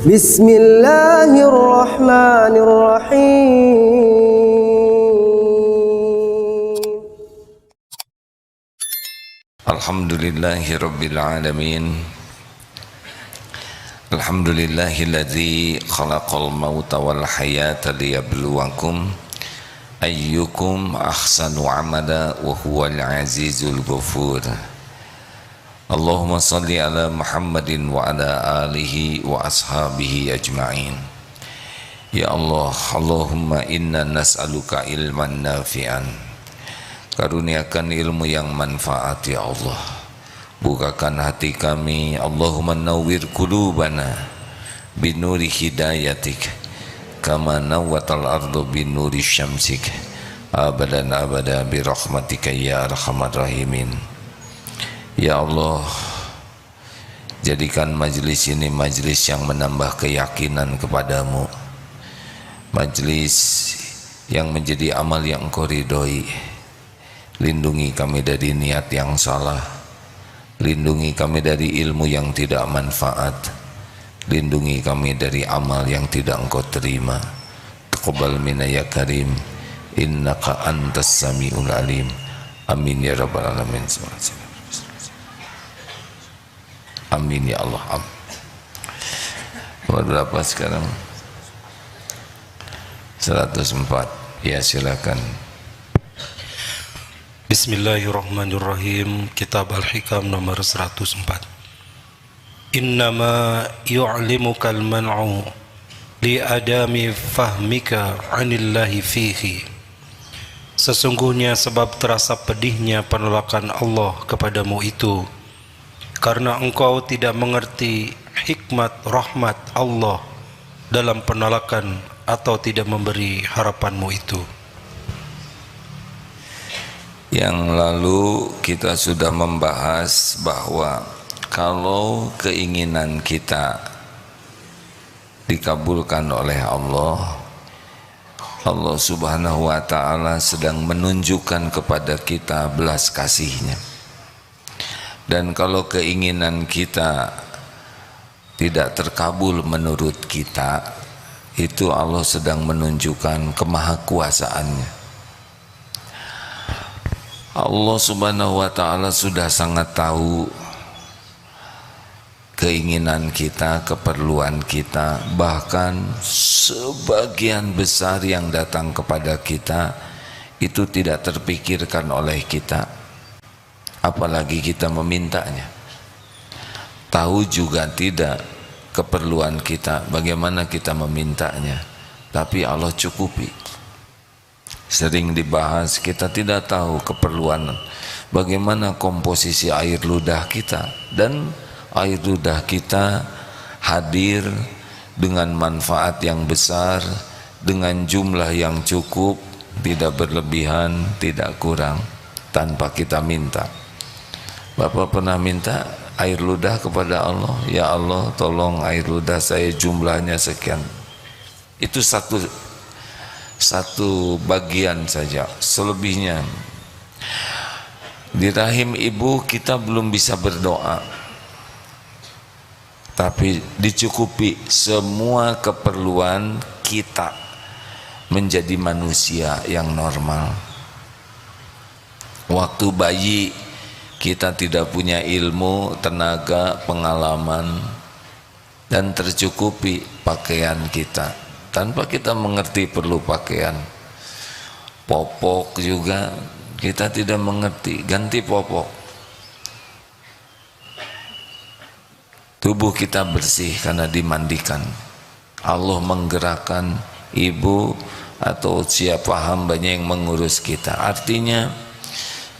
Bismillahirrahmanirrahim. Alhamdulillahirabbil alamin. Alhamdulillahilladzi khalaqal mauta wal hayata liyabluwakum ayyukum ahsanu amala wa huwal azizul ghafur. Allahumma salli ala Muhammadin wa ala alihi wa ashabihi ajma'in. Ya Allah, Allahumma inna nas'aluka ilman nafi'an. Karuniakan ilmu yang manfaat ya Allah. Bukakan hati kami, Allahumma nawwir qulubana binuri hidayatik kama nawwatal ardu binuri syamsik abadan abada birahmatika ya arhamar rahimin. Ya Allah, jadikan majlis ini majlis yang menambah keyakinan kepadamu, majlis yang menjadi amal yang Engkau ridhoi. Lindungi kami dari niat yang salah, lindungi kami dari ilmu yang tidak manfaat, lindungi kami dari amal yang tidak Engkau terima. Taqabbal minna ya karim, innaka antas samiul alim. Amin ya rabbal alamin. Amin ya Allah. Nomor berapa sekarang? 104. Ya silakan. Bismillahirrahmanirrahim. Kitab Al-Hikam nomor 104. Innama yu'limukal man'u li adami fahmika 'anillahi fihi. Sesungguhnya sebab terasa pedihnya penolakan Allah kepadamu itu karena engkau tidak mengerti hikmat rahmat Allah dalam penolakan atau tidak memberi harapanmu itu. Yang lalu kita sudah membahas bahwa kalau keinginan kita dikabulkan oleh Allah, Allah Subhanahu wa ta'ala sedang menunjukkan kepada kita belas kasih-Nya. Dan kalau keinginan kita tidak terkabul menurut kita, itu Allah sedang menunjukkan kemahakuasaannya. Allah Subhanahu wa ta'ala sudah sangat tahu keinginan kita, keperluan kita, bahkan sebagian besar yang datang kepada kita itu tidak terpikirkan oleh kita, apalagi kita memintanya. Tahu juga tidak keperluan kita, bagaimana kita memintanya, tapi Allah cukupi. Sering dibahas, kita tidak tahu keperluan bagaimana komposisi air ludah kita, dan air ludah kita hadir dengan manfaat yang besar, dengan jumlah yang cukup, tidak berlebihan, tidak kurang, tanpa kita minta. Bapak pernah minta air ludah kepada Allah, ya Allah tolong air ludah saya jumlahnya sekian. Itu satu bagian saja, selebihnya di rahim ibu kita belum bisa berdoa, tapi dicukupi semua keperluan kita menjadi manusia yang normal. Waktu bayi kita tidak punya ilmu, tenaga, pengalaman, dan tercukupi pakaian kita tanpa kita mengerti perlu pakaian. Popok juga kita tidak mengerti, ganti popok. Tubuh kita bersih karena dimandikan. Allah menggerakkan ibu atau siapa hambanya yang mengurus kita. Artinya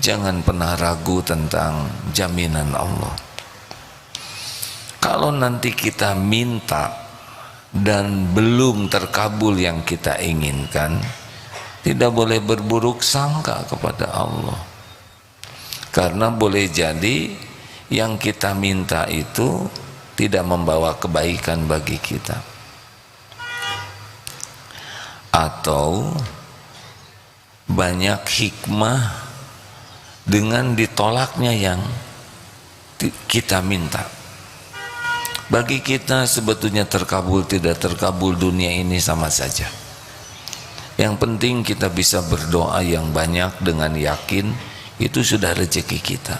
jangan pernah ragu tentang jaminan Allah. Kalau nanti kita minta dan belum terkabul yang kita inginkan, tidak boleh berburuk sangka kepada Allah, karena boleh jadi yang kita minta itu tidak membawa kebaikan bagi kita, atau banyak hikmah dengan ditolaknya yang kita minta. Bagi kita sebetulnya terkabul tidak terkabul dunia ini sama saja. Yang penting kita bisa berdoa yang banyak dengan yakin, itu sudah rezeki kita.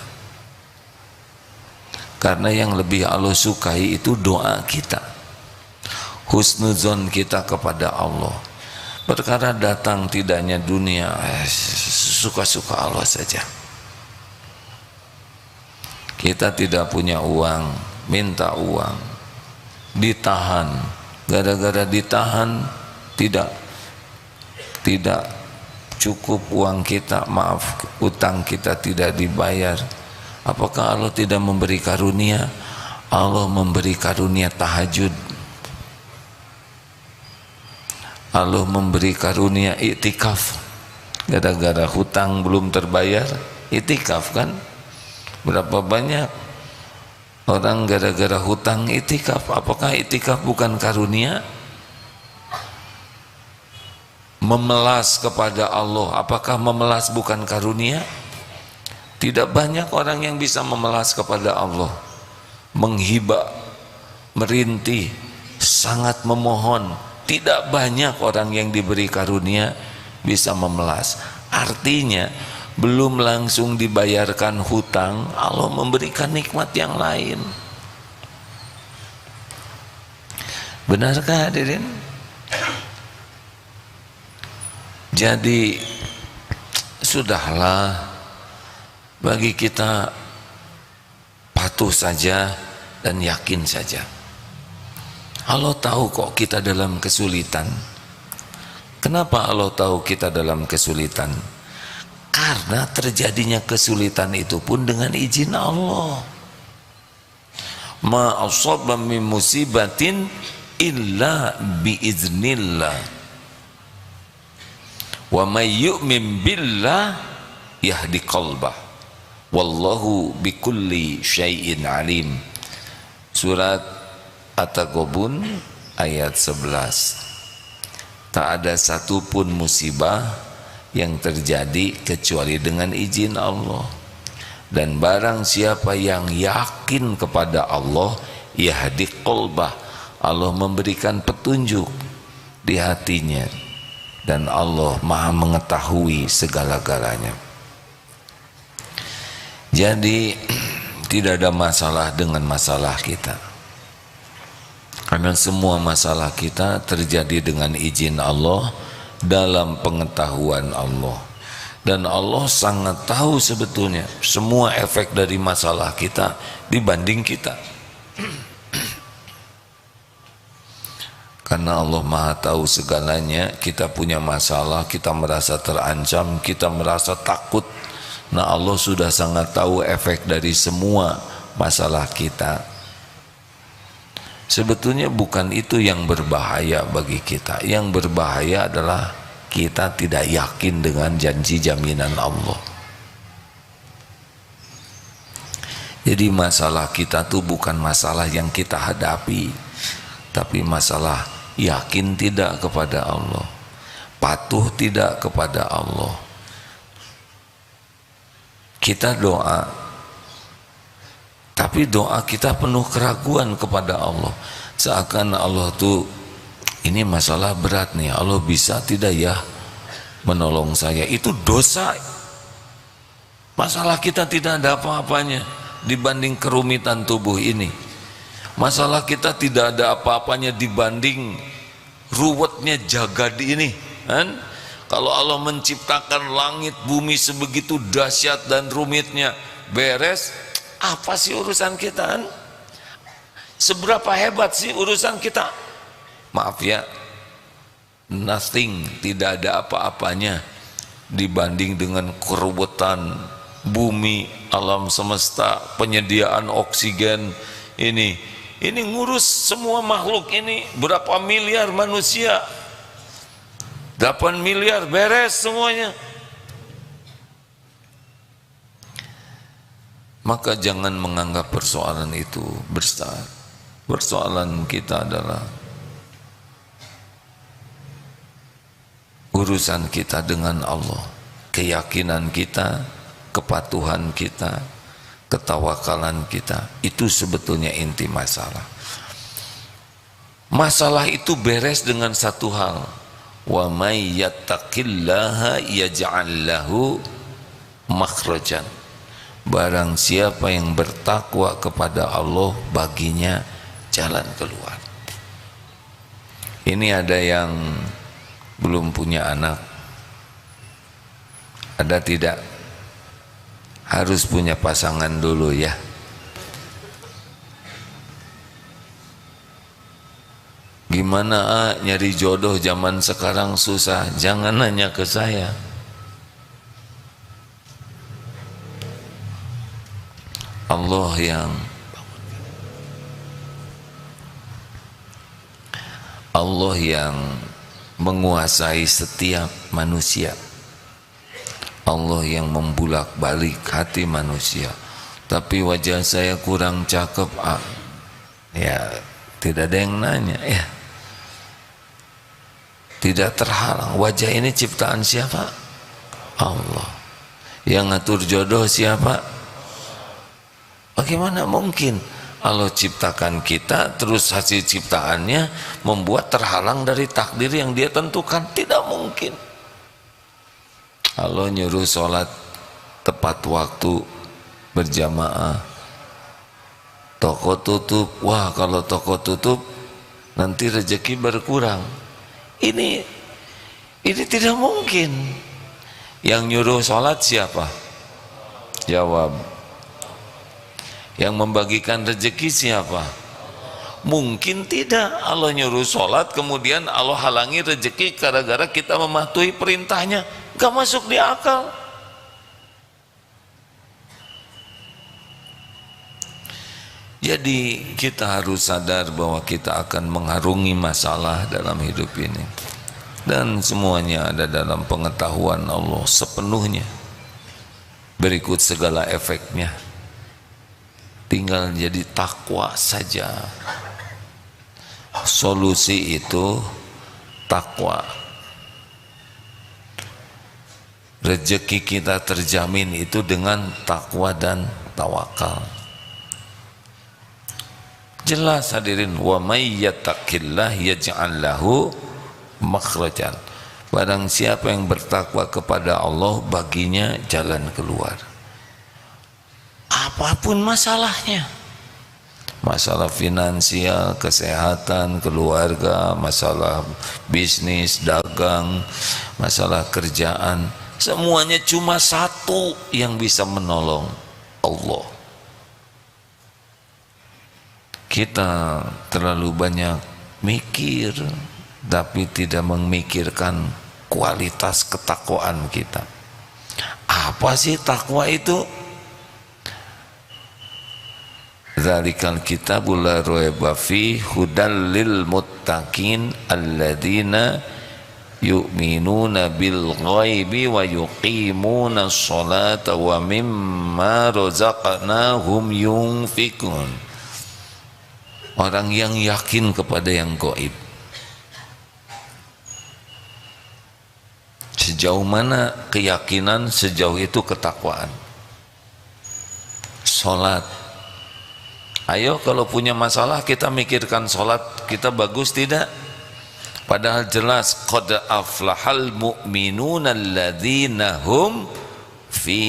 Karena yang lebih Allah sukai itu doa kita, husnuzon kita kepada Allah. Perkara datang tidaknya dunia, suka-suka Allah saja. Kita tidak punya uang, minta uang, ditahan, gara-gara ditahan tidak cukup uang kita, maaf, utang kita tidak dibayar. Apakah Allah tidak memberi karunia? Allah memberi karunia tahajud, Allah memberi karunia iktikaf. Gara-gara hutang belum terbayar, iktikaf kan? Berapa banyak orang gara-gara hutang iktikaf? Apakah iktikaf bukan karunia? Memelas kepada Allah, apakah memelas bukan karunia? Tidak banyak orang yang bisa memelas kepada Allah, menghibah, merintih, sangat memohon. Tidak banyak orang yang diberi karunia bisa memelas. Artinya belum langsung dibayarkan hutang, Allah memberikan nikmat yang lain. Benarkah hadirin? Jadi sudahlah, bagi kita patuh saja dan yakin saja. Allah tahu kok kita dalam kesulitan. Kenapa Allah tahu kita dalam kesulitan? Karena terjadinya kesulitan itu pun dengan izin Allah. Ma asaba min musibatin illa biiznillah. Wa may yu'min billah yahdi qalbah. Wallahu bikulli syai'in alim. Surat At-Taghabun ayat 11. Tak ada satupun musibah yang terjadi kecuali dengan izin Allah. Dan barang siapa yang yakin kepada Allah, yahdi qalbah, Allah memberikan petunjuk di hatinya. Dan Allah Maha mengetahui segala-galanya. Jadi tidak ada masalah dengan masalah kita, karena semua masalah kita terjadi dengan izin Allah, dalam pengetahuan Allah. Dan Allah sangat tahu sebetulnya semua efek dari masalah kita dibanding kita. Karena Allah Maha tahu segalanya. Kita punya masalah, kita merasa terancam, kita merasa takut. Nah, Allah sudah sangat tahu efek dari semua masalah kita. Sebetulnya bukan itu yang berbahaya bagi kita. Yang berbahaya adalah kita tidak yakin dengan janji jaminan Allah. Jadi masalah kita tuh bukan masalah yang kita hadapi, tapi masalah yakin tidak kepada Allah, patuh tidak kepada Allah. Kita doa, tapi doa kita penuh keraguan kepada Allah. Seakan Allah tuh, ini masalah berat nih, Allah bisa tidak ya menolong saya? Itu dosa. Masalah kita tidak ada apa-apanya dibanding kerumitan tubuh ini. Masalah kita tidak ada apa-apanya dibanding ruwetnya jagad ini, kan? Kalau Allah menciptakan langit bumi sebegitu dahsyat dan rumitnya, beres, apa sih urusan kita? Kan? Seberapa hebat sih urusan kita? Maaf ya, nothing, tidak ada apa-apanya dibanding dengan keruwetan bumi, alam semesta, penyediaan oksigen ini ngurus semua makhluk ini, berapa miliar manusia, 8 miliar beres semuanya. Maka jangan menganggap persoalan itu besar. Persoalan kita adalah urusan kita dengan Allah, keyakinan kita, kepatuhan kita, ketawakalan kita. Itu sebetulnya inti masalah. Masalah itu beres dengan satu hal, wa may yattaqillaha yaj'al lahu makhrajan. Barang siapa yang bertakwa kepada Allah, baginya jalan keluar. Ini ada yang belum punya anak, ada tidak? Harus punya pasangan dulu ya. Gimana nyari jodoh zaman sekarang susah? Jangan nanya ke saya. Allah yang menguasai setiap manusia. Allah yang membulak-balik hati manusia. Tapi wajah saya kurang cakep, ya tidak ada yang nanya ya. Tidak terhalang. Wajah ini ciptaan siapa? Allah. Yang ngatur jodoh siapa? Bagaimana mungkin Allah ciptakan kita, terus hasil ciptaannya membuat terhalang dari takdir yang Dia tentukan? Tidak mungkin. Allah nyuruh sholat tepat waktu, berjamaah. Toko tutup, wah kalau toko tutup nanti rezeki berkurang. Ini tidak mungkin. Yang nyuruh sholat siapa? Jawab. Yang membagikan rezeki siapa? Mungkin tidak. Allah nyuruh sholat, kemudian Allah halangi rezeki gara-gara kita mematuhi perintahnya. Gak masuk di akal. Jadi kita harus sadar bahwa kita akan mengharungi masalah dalam hidup ini, dan semuanya ada dalam pengetahuan Allah sepenuhnya. Berikut segala efeknya, tinggal jadi takwa saja. Solusi itu takwa. Rezeki kita terjamin itu dengan takwa dan tawakal. Jelas hadirin, wa may yattaqillah yaj'al lahu makhrajan. Barang siapa yang bertakwa kepada Allah, baginya jalan keluar. Apapun masalahnya. Masalah finansial, kesehatan, keluarga, masalah bisnis, dagang, masalah kerjaan, semuanya cuma satu yang bisa menolong, Allah. Kita terlalu banyak mikir, tapi tidak memikirkan kualitas ketakwaan kita. Apa sih takwa itu? Dzalikal kitabul la raiba fi hudal lil muttaqin alladzina yu'minuna bil ghaibi wa yuqimuna sholata wa mimma razaqnahum yunfikun. Orang yang yakin kepada yang gaib. Sejauh mana keyakinan, sejauh itu ketakwaan. Sholat. Ayo kalau punya masalah kita mikirkan sholat kita bagus tidak? Padahal jelas qad aflahal mu'minuna alladzina hum fi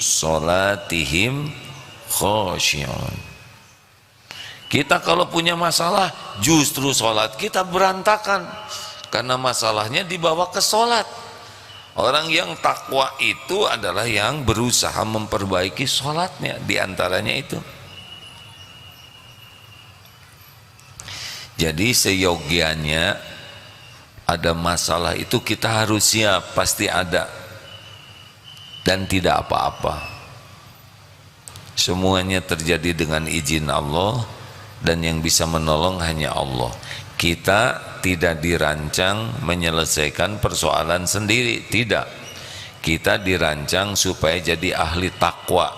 sholatihim khashi'un. Kita kalau punya masalah justru sholat kita berantakan karena masalahnya dibawa ke sholat. Orang yang takwa itu adalah yang berusaha memperbaiki sholatnya, diantaranya itu. Jadi seyogianya ada masalah itu kita harus siap, pasti ada, dan tidak apa-apa. Semuanya terjadi dengan izin Allah, dan yang bisa menolong hanya Allah. Kita tidak dirancang menyelesaikan persoalan sendiri, tidak. Kita dirancang supaya jadi ahli takwa.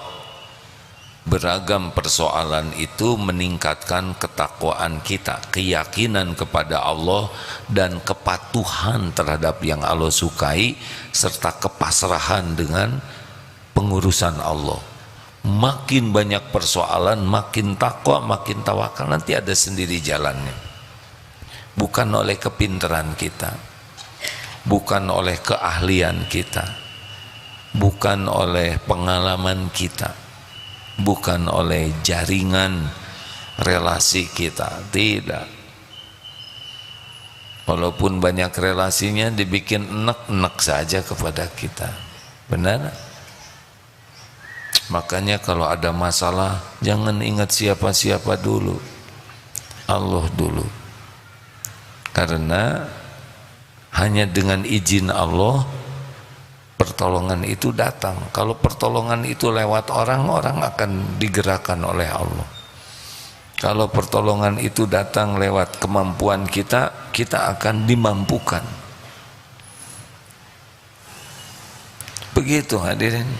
Beragam persoalan itu meningkatkan ketakwaan kita, keyakinan kepada Allah dan kepatuhan terhadap yang Allah sukai, serta kepasrahan dengan pengurusan Allah. Makin banyak persoalan, makin takwa, makin tawakal, nanti ada sendiri jalannya. bukan oleh kepintaran kita, bukan oleh keahlian kita, bukan oleh pengalaman kita, bukan oleh jaringan relasi kita, tidak. Walaupun banyak relasinya dibikin enek-enek saja kepada kita, benar? Makanya kalau ada masalah jangan ingat siapa-siapa dulu, Allah dulu. Karena hanya dengan izin Allah pertolongan itu datang. Kalau pertolongan itu lewat orang, orang akan digerakkan oleh Allah. Kalau pertolongan itu datang lewat kemampuan kita, kita akan dimampukan. Begitu hadirin.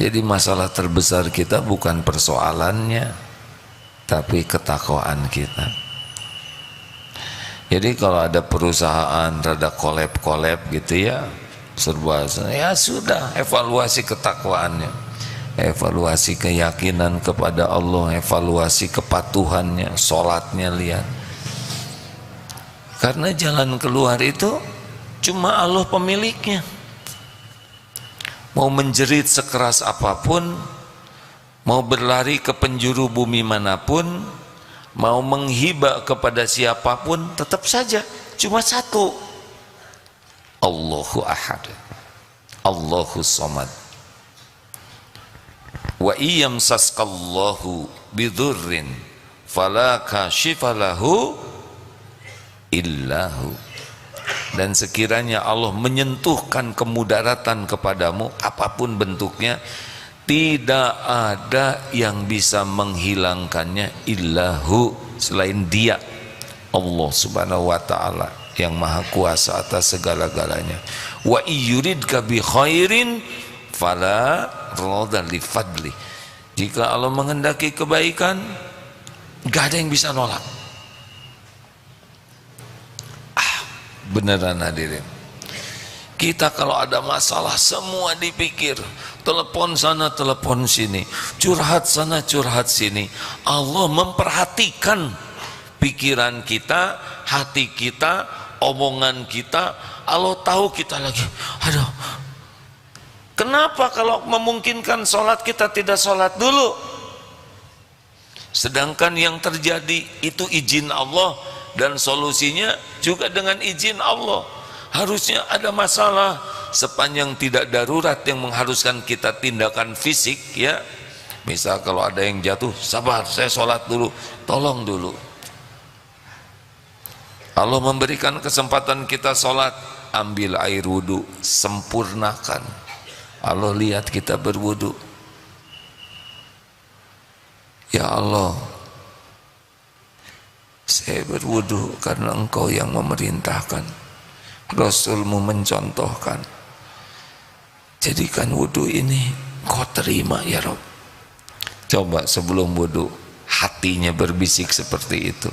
Jadi masalah terbesar kita bukan persoalannya, tapi ketakwaan kita. Jadi kalau ada perusahaan rada kolab gitu ya, serba ya sudah, evaluasi ketakwaannya, evaluasi keyakinan kepada Allah, evaluasi kepatuhannya, sholatnya, lihat. Karena jalan keluar itu cuma Allah pemiliknya. Mau menjerit sekeras apapun, mau berlari ke penjuru bumi manapun, mau menghibah kepada siapapun, tetap saja cuma satu, Allahu Ahad, Allahu Samad. Wa iyamsaskallahu bidurrin fala kashifa lahu illahu. Dan sekiranya Allah menyentuhkan kemudaratan kepadamu apapun bentuknya, tidak ada yang bisa menghilangkannya illahu, selain Dia, Allah Subhanahu wa taala yang maha kuasa atas segala-galanya. Wa iyuridka bi khairin fala radha li fadli. Jika Allah menghendaki kebaikan, gak ada yang bisa nolak. Beneran hadirin, kita kalau ada masalah semua dipikir, telepon sana telepon sini, curhat sana curhat sini. Allah memperhatikan pikiran kita, hati kita, omongan kita. Allah tahu kita lagi, aduh, kenapa kalau memungkinkan sholat kita tidak sholat dulu, sedangkan yang terjadi itu izin Allah dan solusinya juga dengan izin Allah. Harusnya ada masalah, sepanjang tidak darurat yang mengharuskan kita tindakan fisik ya. Misal kalau ada yang jatuh, sabar, saya sholat dulu, tolong dulu. Allah memberikan kesempatan kita sholat, ambil air wudhu, sempurnakan. Allah lihat kita berwudhu, ya Allah, saya berwudu karena Engkau yang memerintahkan, Rasulmu mencontohkan. Jadikan wudu ini Engkau terima ya Rabb. Coba sebelum wudu hatinya berbisik seperti itu.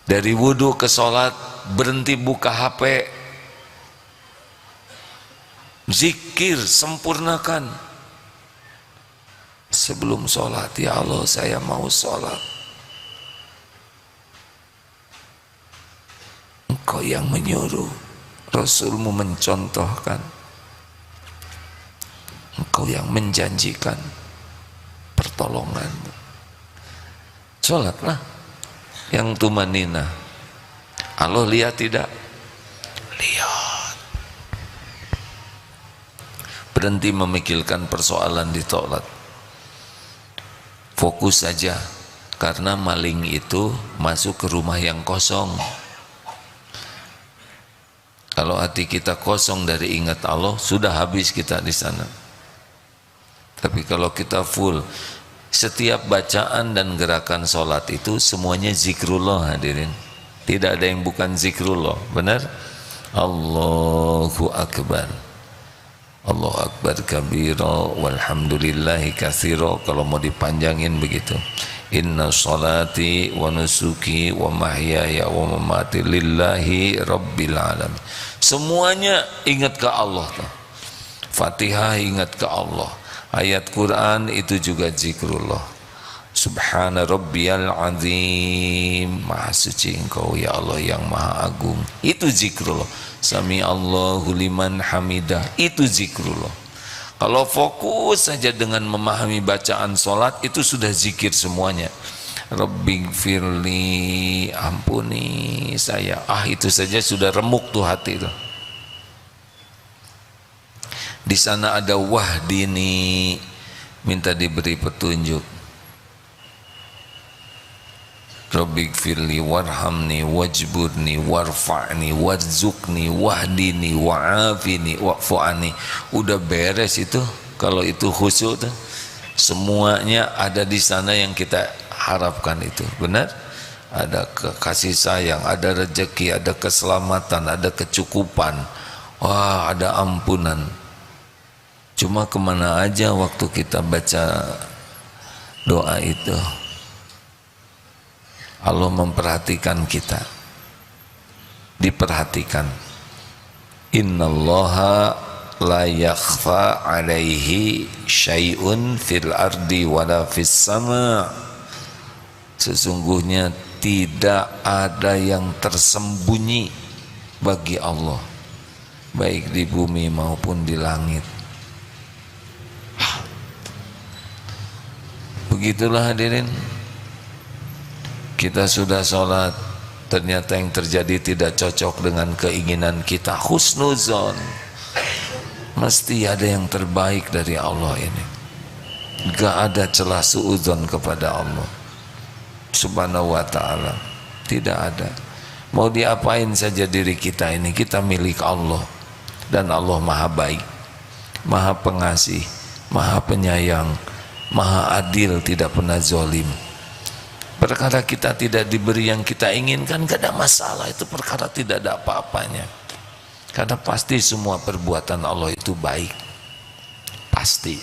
Dari wudu ke sholat, berhenti buka HP, zikir, sempurnakan. Sebelum sholat, ya Allah saya mau sholat, Engkau yang menyuruh, Rasulmu mencontohkan, Engkau yang menjanjikan pertolonganmu. Sholatlah yang tumanina. Allah lihat tidak? Lihat. Berhenti memikirkan persoalan di sholat, fokus saja, karena maling itu masuk ke rumah yang kosong. Kalau hati kita kosong dari ingat Allah, sudah habis kita di sana. Tapi kalau kita full, setiap bacaan dan gerakan sholat itu semuanya zikrullah hadirin. Tidak ada yang bukan zikrullah, benar? Allahu Akbar, Allahu Akbar kabira walhamdulillahi katsira. Kalau mau dipanjangin begitu. Inna sholati wa nusuki wa mahyaya wa mamati lillahi rabbil alamin. Semuanya ingat ke Allah. Fatihah ingat ke Allah. Ayat Quran itu juga zikrullah. Subhana rabbiyal azim, maha suci engkau ya Allah yang maha agung. Itu zikrullah. Sami Allahu liman hamidah, itu zikrullah. Kalau fokus saja dengan memahami bacaan solat, itu sudah zikir semuanya. Rabbighfirli, ampuni saya. Itu saja sudah remuk tuh hati itu. Di sana ada wahdini, minta diberi petunjuk. Rabbighfirli warhamni wajburni warfa'ni warzuqni wahdini wa'afini wa'fu'ani. Udah beres itu. Kalau itu khusyuk tuh, semuanya ada di sana yang kita harapkan itu. Benar? Ada kasih sayang, ada rezeki, ada keselamatan, ada kecukupan. Wah, ada ampunan. Cuma kemana aja waktu kita baca doa itu? Allah memperhatikan kita, diperhatikan. Innallaha la yakhfa alaihi syai'un fil ardi wala fis sama. Sesungguhnya tidak ada yang tersembunyi bagi Allah, baik di bumi maupun di langit. Begitulah hadirin, kita sudah sholat, ternyata yang terjadi tidak cocok dengan keinginan kita, husnuzon. Mesti ada yang terbaik dari Allah ini. Gak ada celah suudzon kepada Allah Subhanahu wa ta'ala. Tidak ada. Mau diapain saja diri kita ini, kita milik Allah. Dan Allah maha baik, maha pengasih, maha penyayang, maha adil, tidak pernah zalim. Perkara kita tidak diberi yang kita inginkan, gak ada masalah. Itu perkara tidak ada apa-apanya. Karena pasti semua perbuatan Allah itu baik. Pasti.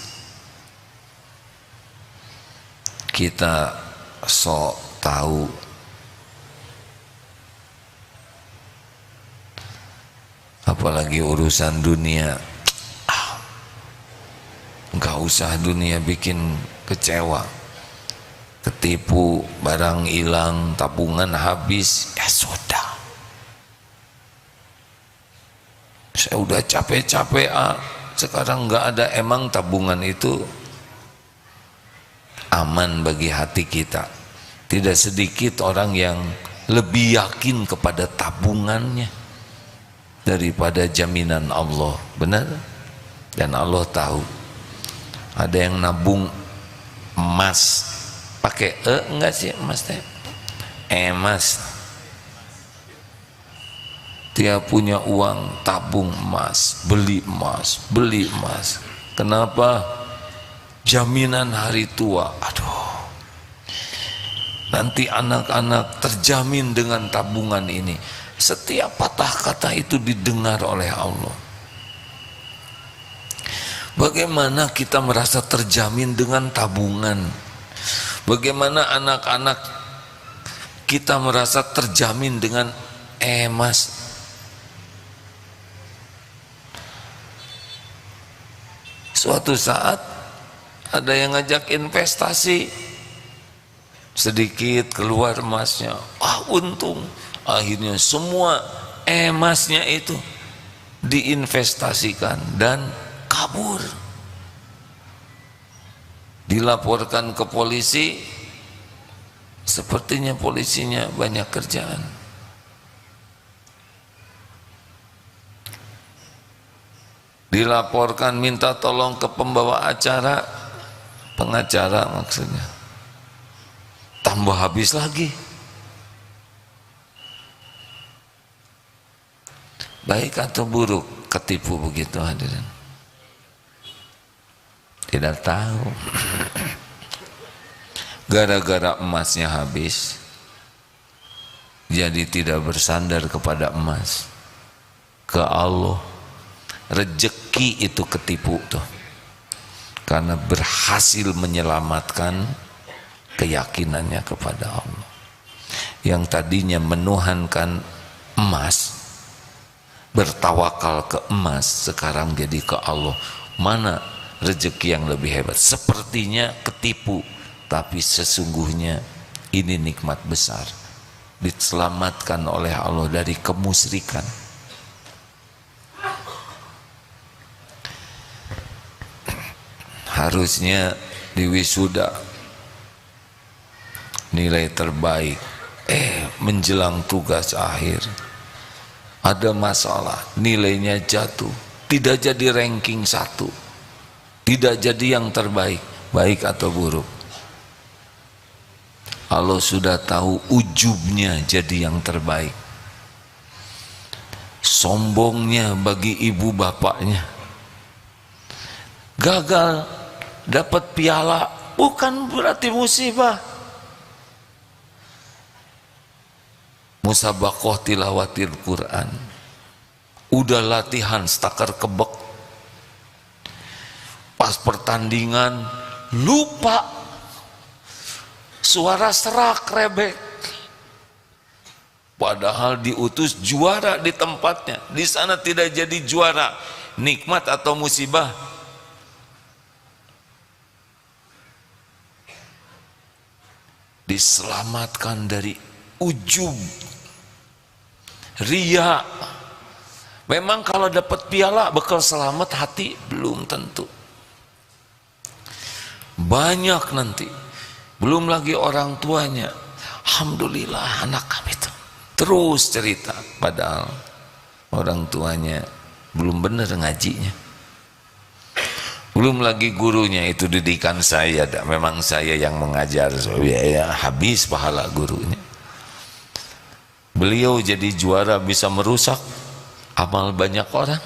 Kita sok tahu. Apalagi urusan dunia. Gak usah dunia bikin kecewa. Ketipu, barang hilang, tabungan habis, ya sudah. Saya udah capek-capek, sekarang nggak ada. Emang tabungan itu aman bagi hati kita. Tidak sedikit orang yang lebih yakin kepada tabungannya daripada jaminan Allah. Benar? Dan Allah tahu. Ada yang nabung emas, pakai enggak sih emas teh? Emas. Dia punya uang, tabung emas, beli emas, beli emas. Kenapa? Jaminan hari tua. Aduh. Nanti anak-anak terjamin dengan tabungan ini. Setiap patah kata itu didengar oleh Allah. Bagaimana kita merasa terjamin dengan tabungan? Bagaimana anak-anak kita merasa terjamin dengan emas? Suatu saat ada yang ngajak investasi, sedikit keluar emasnya, untung. Akhirnya semua emasnya itu diinvestasikan dan kabur. Dilaporkan ke polisi, sepertinya polisinya banyak kerjaan. Dilaporkan, minta tolong ke pembawa acara, pengacara maksudnya, tambah habis lagi. Baik atau buruk ketipu begitu hadirin? Tidak tahu. Gara-gara emasnya habis, jadi tidak bersandar kepada emas, ke Allah. Rezeki itu ketipu tuh, karena berhasil menyelamatkan keyakinannya kepada Allah. Yang tadinya menuhankan emas, bertawakal ke emas, sekarang jadi ke Allah. Mana rezeki yang lebih hebat? Sepertinya ketipu tapi sesungguhnya ini nikmat besar, diselamatkan oleh Allah dari kemusyrikan. Harusnya di wisuda nilai terbaik, menjelang tugas akhir ada masalah, nilainya jatuh, tidak jadi ranking 1, tidak jadi yang terbaik, baik atau buruk. Allah sudah tahu ujubnya jadi yang terbaik, sombongnya bagi ibu bapaknya. Gagal dapat piala bukan berarti musibah. Musabaqah tilawatil Quran, udah latihan stakar kebek, pas pertandingan lupa, suara serak rebek, padahal diutus juara di tempatnya, di sana tidak jadi juara. Nikmat atau musibah? Diselamatkan dari ujub, riya. Memang kalau dapat piala bekal selamat hati, belum tentu. Banyak nanti, belum lagi orang tuanya, alhamdulillah anak kami itu terus cerita, padahal orang tuanya belum benar ngajinya. Belum lagi gurunya, itu didikan saya, memang saya yang mengajar, ya, habis pahala gurunya. Beliau jadi juara bisa merusak amal banyak orang.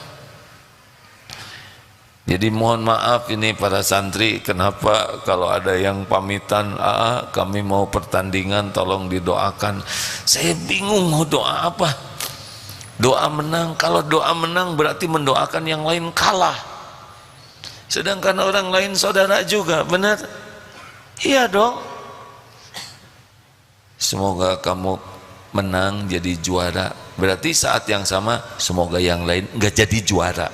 Jadi mohon maaf ini para santri, kenapa kalau ada yang pamitan, kami mau pertandingan tolong didoakan. Saya bingung mau doa apa. Doa menang, kalau doa menang berarti mendoakan yang lain kalah. Sedangkan orang lain saudara juga, benar? Iya dong. Semoga kamu menang jadi juara, berarti saat yang sama semoga yang lain nggak jadi juara.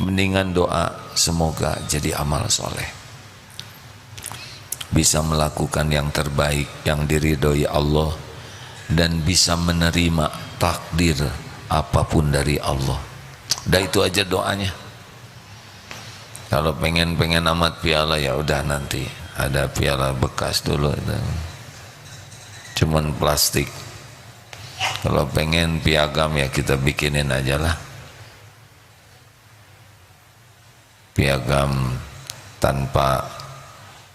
Mendingan doa semoga jadi amal soleh, bisa melakukan yang terbaik yang diridhoi Allah, dan bisa menerima takdir apapun dari Allah. Udah itu aja doanya. Kalau pengen amat piala, ya udah nanti ada piala bekas dulu, cuman plastik. Kalau pengen piagam ya kita bikinin aja lah, piagam tanpa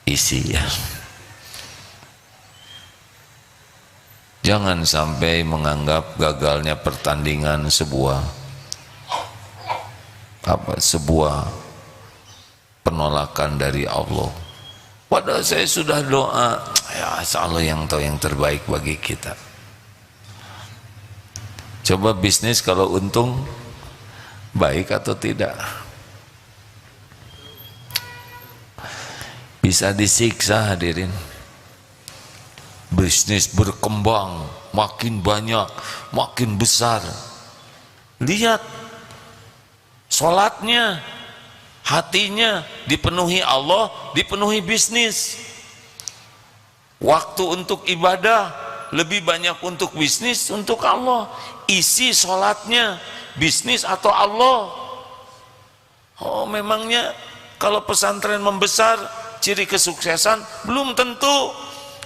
isi ya. Jangan sampai menganggap gagalnya pertandingan sebuah penolakan dari Allah. Padahal saya sudah doa, ya Allah yang tahu yang terbaik bagi kita. Coba bisnis kalau untung baik atau tidak, bisa disiksa hadirin. Bisnis berkembang, makin banyak, makin besar. Lihat sholatnya, hatinya dipenuhi Allah, dipenuhi bisnis. Waktu untuk ibadah lebih banyak untuk bisnis, untuk Allah. Isi sholatnya bisnis atau Allah? Oh, memangnya kalau pesantren membesar ciri kesuksesan? Belum tentu.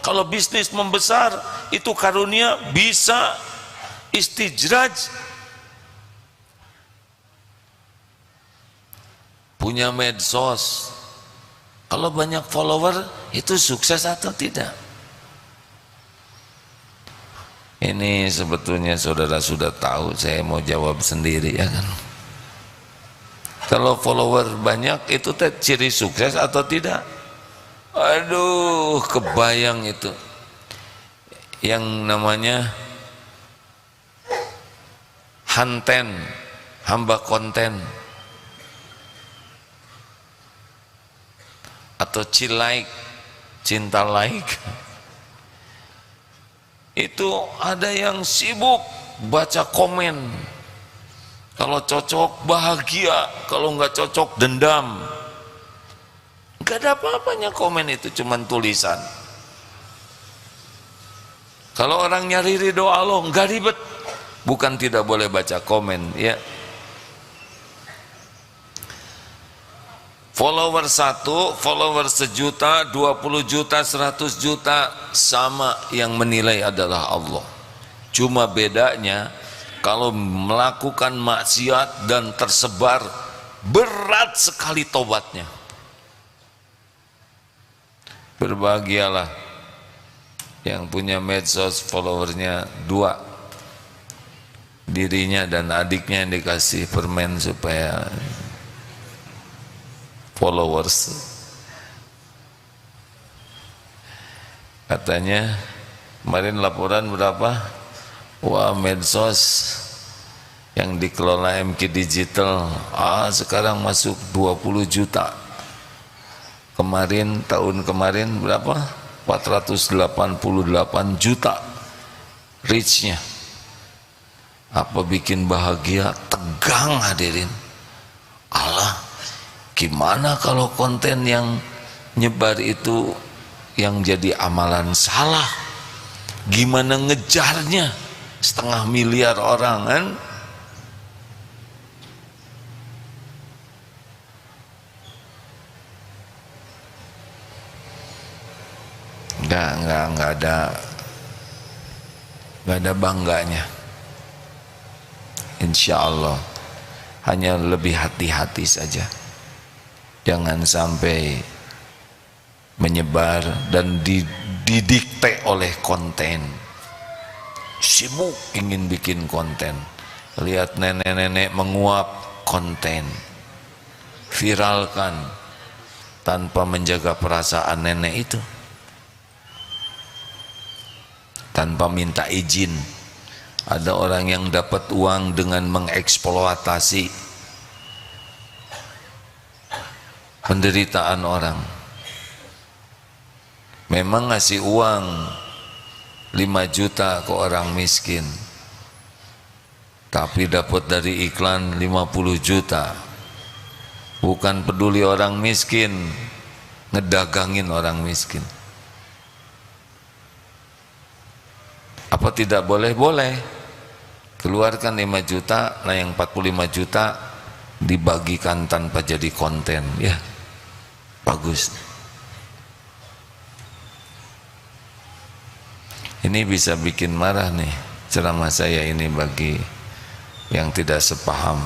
Kalau bisnis membesar itu karunia, bisa istijraj. Punya medsos, kalau banyak follower itu sukses atau tidak? Ini sebetulnya saudara sudah tahu, saya mau jawab sendiri ya kan. Kalau follower banyak itu ciri sukses atau tidak? Aduh, kebayang itu yang namanya hanten, hamba konten, atau cilaik, cinta like. Itu ada yang sibuk baca komen, kalau cocok bahagia, kalau nggak cocok dendam. Gak ada apa-apanya komen itu, cuman tulisan. Kalau orang nyari ridho Allah nggak ribet, bukan tidak boleh baca komen ya. Follower 1, follower 1.000.000, 20 juta, 100 juta, sama yang menilai adalah Allah. Cuma bedanya kalau melakukan maksiat dan tersebar, berat sekali tobatnya. Berbahagialah yang punya medsos followernya 2, dirinya dan adiknya yang dikasih permen supaya followers. Katanya kemarin laporan berapa? Wah, medsos yang dikelola MQ Digital sekarang masuk 20 juta. Kemarin, tahun kemarin berapa? 488 juta reach-nya. Apa bikin bahagia? Tegang hadirin. Allah, gimana kalau konten yang nyebar itu yang jadi amalan salah? Gimana ngejarnya? 500 miliar orang kan? Nggak ada bangganya. Insya Allah hanya lebih hati-hati saja, jangan sampai menyebar dan didikte oleh konten. Sibuk ingin bikin konten, lihat nenek-nenek menguap, konten viralkan tanpa menjaga perasaan nenek itu, tanpa minta izin. Ada orang yang dapat uang dengan mengeksploitasi penderitaan orang. Memang ngasih uang 5 juta ke orang miskin, tapi dapat dari iklan 50 juta. Bukan peduli orang miskin, ngedagangin orang miskin. Apa tidak boleh? Boleh. Keluarkan 5 juta, nah yang 45 juta dibagikan tanpa jadi konten, ya bagus. Ini bisa bikin marah nih ceramah saya ini bagi yang tidak sepaham.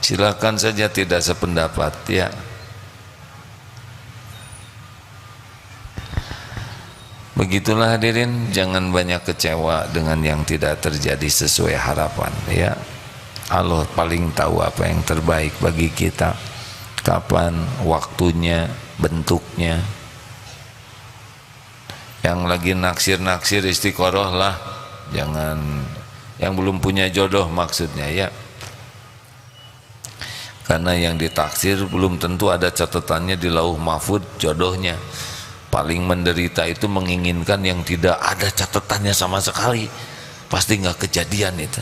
Silakan saja tidak sependapat ya. Begitulah hadirin, jangan banyak kecewa dengan yang tidak terjadi sesuai harapan ya. Allah paling tahu apa yang terbaik bagi kita, kapan, waktunya, bentuknya. Yang lagi naksir-naksir istiqoroh lah, jangan yang belum punya jodoh maksudnya ya. Karena yang ditaksir belum tentu ada catatannya di lauh mahfud jodohnya. Paling menderita itu menginginkan yang tidak ada catatannya sama sekali, pasti nggak kejadian itu.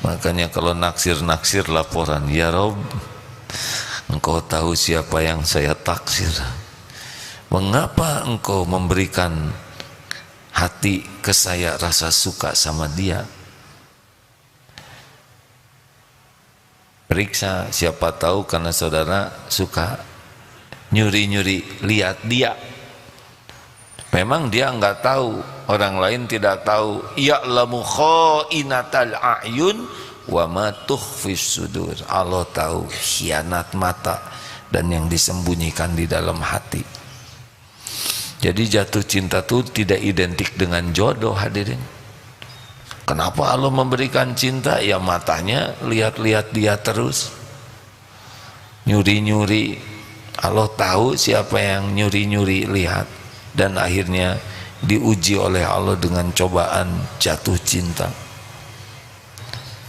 Makanya kalau naksir-naksir laporan, ya Rob, Engkau tahu siapa yang saya taksir. Mengapa Engkau memberikan hati ke saya rasa suka sama dia? Periksa, siapa tahu karena saudara suka nyuri-nyuri lihat dia. Memang dia enggak tahu, orang lain tidak tahu. Ya'lamu kha'inatal a'yun wa ma tukhfis sudur. Allah tahu khianat mata dan yang disembunyikan di dalam hati. Jadi jatuh cinta itu tidak identik dengan jodoh hadirin. Kenapa Allah memberikan cinta? Ya matanya lihat-lihat dia terus, nyuri-nyuri. Allah tahu siapa yang nyuri-nyuri lihat, dan akhirnya diuji oleh Allah dengan cobaan jatuh cinta.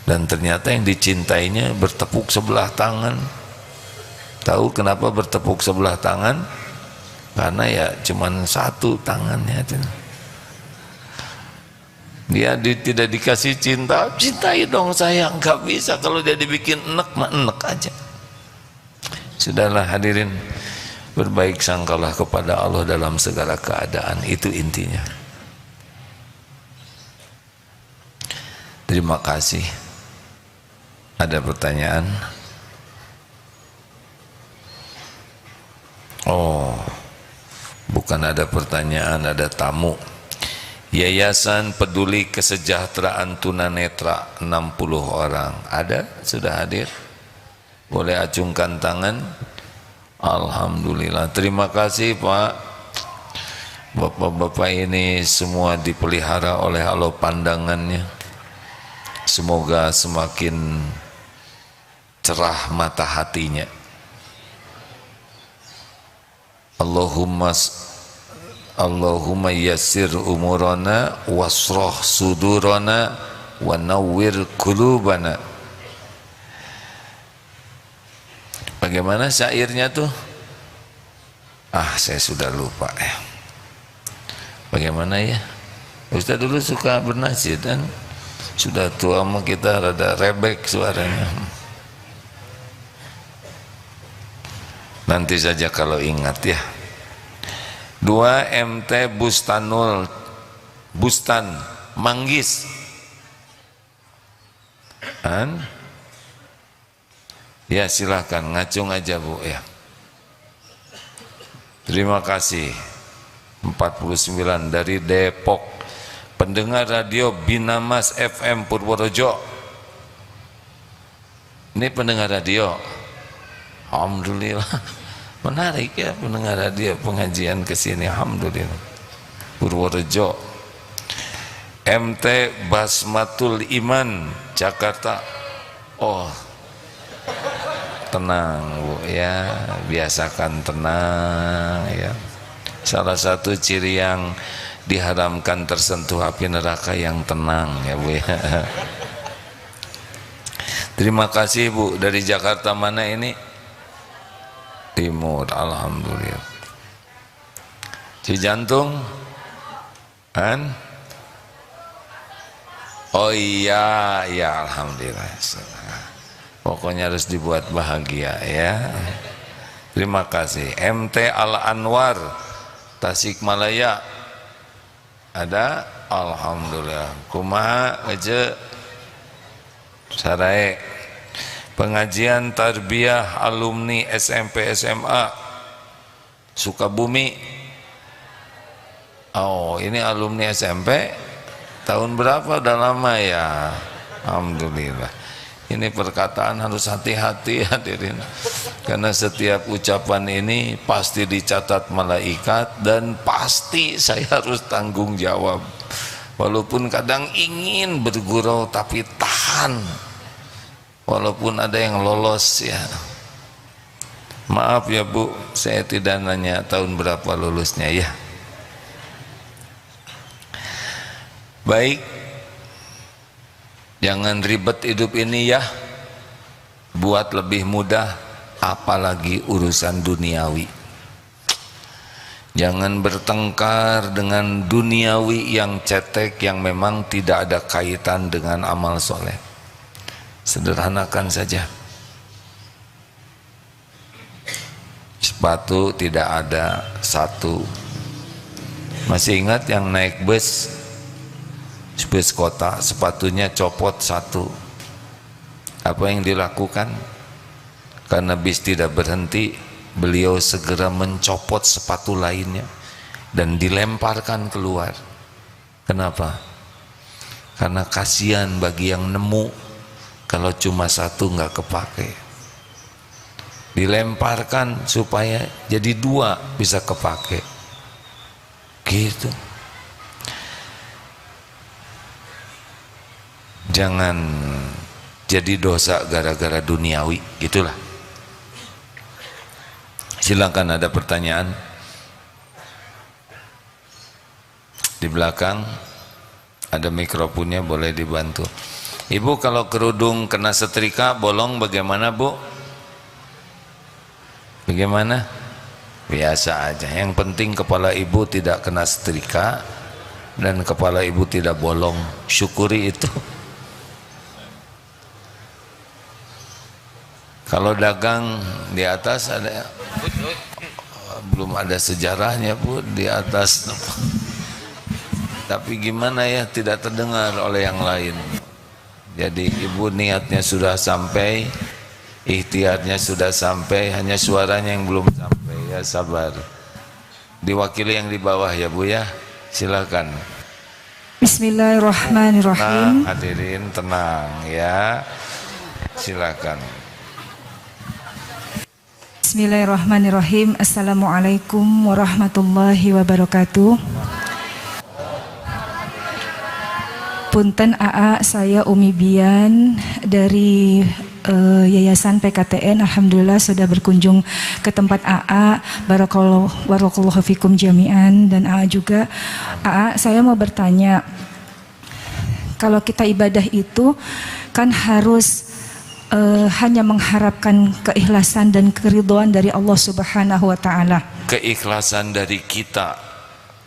Dan ternyata yang dicintainya bertepuk sebelah tangan. Tahu kenapa bertepuk sebelah tangan? Karena ya cuman satu tangannya. Dia tidak dikasih cinta, cintai dong saya, nggak bisa. Kalau dia dibikin enek mah enek aja. Sudahlah hadirin, Berbaik sangkalah kepada Allah dalam segala keadaan, itu intinya. Terima kasih. Ada pertanyaan? Oh, bukan ada pertanyaan, ada tamu. Yayasan Peduli Kesejahteraan Tunanetra 60 orang. Ada? Sudah hadir? Boleh acungkan tangan. Alhamdulillah. Terima kasih Pak. Bapak-bapak ini semua dipelihara oleh Allah pandangannya. Semoga semakin cerah mata hatinya. Allahumma yassir umurana wasrah sudurana wa nawwir qulubana. Bagaimana syairnya tuh? Saya sudah lupa ya. Bagaimana ya? Ustaz dulu suka bernasib dan sudah tua mah kita rada rebek suaranya. Nanti saja kalau ingat ya. 2 MT Bustan Manggis. Ya silahkan ngacung aja Bu ya. Terima kasih. 49 dari Depok. Pendengar radio Binamas FM Purworejo. Ini pendengar radio. Alhamdulillah. Menarik ya pendengar radio pengajian kesini. Alhamdulillah. Purworejo. MT Basmatul Iman Jakarta. Oh, tenang Bu ya, biasakan tenang ya. Salah satu ciri yang diharamkan tersentuh api neraka yang tenang ya Bu ya. Terima kasih Bu. Dari Jakarta mana ini? Timur. Alhamdulillah. Cijantung oh iya ya, alhamdulillah. Pokoknya harus dibuat bahagia ya. Terima kasih. MT Al Anwar Tasikmalaya. Ada? Alhamdulillah. Kumaha aja Sarai. Pengajian tarbiyah alumni SMP SMA Sukabumi. Oh, ini alumni SMP tahun berapa? Udah lama ya. Alhamdulillah. Ini perkataan harus hati-hati hadirin, karena setiap ucapan ini pasti dicatat malaikat dan pasti saya harus tanggung jawab. Walaupun kadang ingin bergurau tapi tahan, walaupun ada yang lolos ya. Maaf ya Bu, saya tidak nanya tahun berapa lulusnya ya. Baik, jangan ribet hidup ini ya. Buat lebih mudah, apalagi urusan duniawi. Jangan bertengkar dengan duniawi yang cetek, yang memang tidak ada kaitan dengan amal soleh. Sederhanakan saja. Sepatu tidak ada satu. Masih ingat yang naik bus kota, sepatunya copot satu. Apa yang dilakukan? Karena bis tidak berhenti, beliau segera mencopot sepatu lainnya dan dilemparkan keluar. Kenapa? Karena kasihan bagi yang nemu kalau cuma satu nggak kepake. Dilemparkan supaya jadi 2 bisa kepake. Gitu. Jangan jadi dosa gara-gara duniawi, gitulah. Silakan, ada pertanyaan di belakang, ada mikrofonnya, boleh dibantu. Ibu, kalau kerudung kena setrika bolong bagaimana Bu? Bagaimana? Biasa aja, yang penting kepala ibu tidak kena setrika dan kepala ibu tidak bolong, syukuri itu. Kalau dagang di atas ada belum ada sejarahnya pun di atas. Tapi gimana ya, tidak terdengar oleh yang lain. Jadi ibu niatnya sudah sampai, ikhtiarnya sudah sampai, hanya suaranya yang belum sampai. Ya sabar, diwakili yang di bawah ya Bu ya, silakan. Bismillahirrahmanirrahim. Nah, hadirin tenang ya, silakan. Bismillahirrahmanirrahim. Assalamualaikum warahmatullahi wabarakatuh. Punten AA, saya Umi Bian dari Yayasan PKTN. Alhamdulillah sudah berkunjung ke tempat AA. Barakallahu fikum jami'an. Dan AA juga, AA saya mau bertanya, kalau kita ibadah itu kan harus hanya mengharapkan keikhlasan dan keridhaan dari Allah Subhanahu wa taala. Keikhlasan dari kita,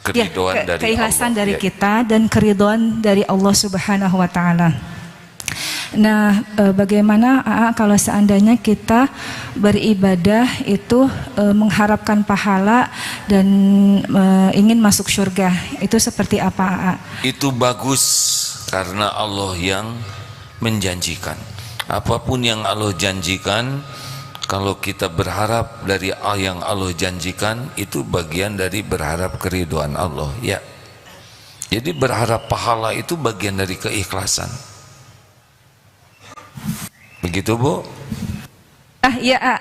keridhaan dari keikhlasan Allah. dari kita dan keridhaan dari Allah Subhanahu wa taala. Nah, bagaimana kalau seandainya kita beribadah itu mengharapkan pahala dan ingin masuk surga, itu seperti apa? Itu bagus karena Allah yang menjanjikan. Apapun yang Allah janjikan, kalau kita berharap dari yang Allah janjikan, itu bagian dari berharap keridhaan Allah ya. Jadi berharap pahala itu bagian dari keikhlasan. Begitu Bu? Ya,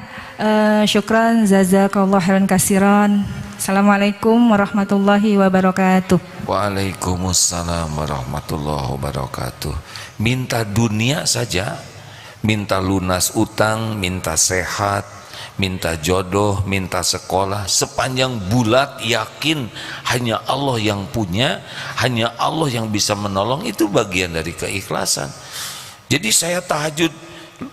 syukran, jazakallahu khairan katsiran. Assalamualaikum warahmatullahi wabarakatuh. Waalaikumsalam warahmatullahi wabarakatuh. Minta dunia saja, minta lunas utang, minta sehat, minta jodoh, minta sekolah, sepanjang bulat yakin hanya Allah yang punya, hanya Allah yang bisa menolong, itu bagian dari keikhlasan. Jadi saya tahajud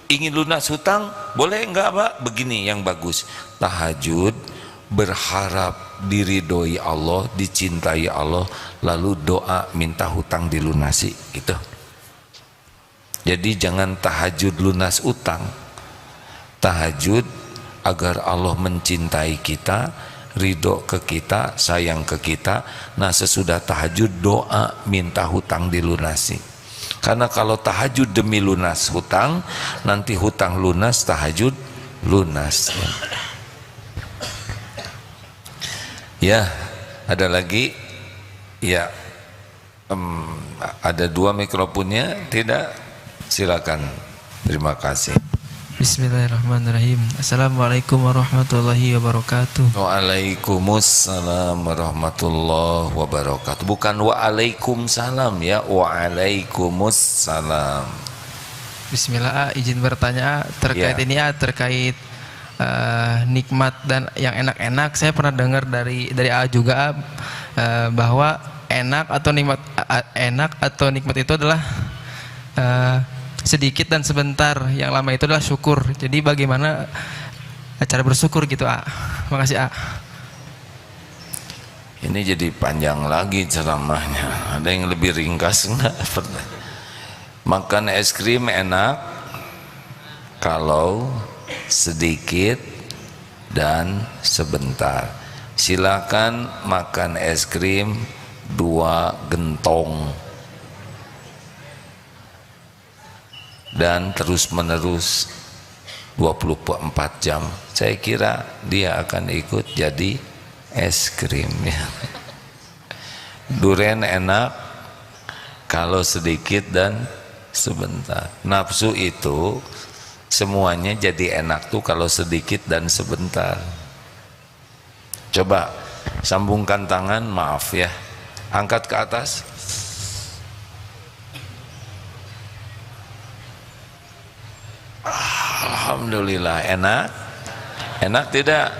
ingin lunas hutang, boleh enggak Pak? Begini yang bagus, tahajud berharap diridhoi Allah, dicintai Allah, lalu doa minta hutang dilunasi gitu. Jadi jangan tahajud lunas utang, tahajud agar Allah mencintai kita, ridho ke kita, sayang ke kita. Nah sesudah tahajud doa minta hutang dilunasi. Karena kalau tahajud demi lunas hutang, nanti hutang lunas, tahajud lunas. Ya, ada lagi? Ya, ada dua mikrofonnya, tidak? Silakan. Terima kasih. Bismillahirrahmanirrahim. Assalamualaikum warahmatullahi wabarakatuh. Waalaikumsalam warahmatullahi wabarakatuh. Bukan waalaikumsalam ya, waalaikumsalam. Bismillah, izin bertanya terkait Ya. ini terkait nikmat dan yang enak-enak. Saya pernah dengar dari A juga bahwa enak atau nikmat itu adalah sedikit dan sebentar, yang lama itu adalah syukur. Jadi bagaimana cara bersyukur gitu Makasih Ini jadi panjang lagi ceramahnya. Ada yang lebih ringkas enggak? Makan es krim enak kalau sedikit dan sebentar. Silakan makan es krim 2 gentong dan terus menerus 24 jam, saya kira dia akan ikut jadi es krim ya. Durian enak kalau sedikit dan sebentar. Nafsu itu semuanya jadi enak tuh kalau sedikit dan sebentar. Coba sambungkan tangan, maaf ya, angkat ke atas. Alhamdulillah, enak tidak?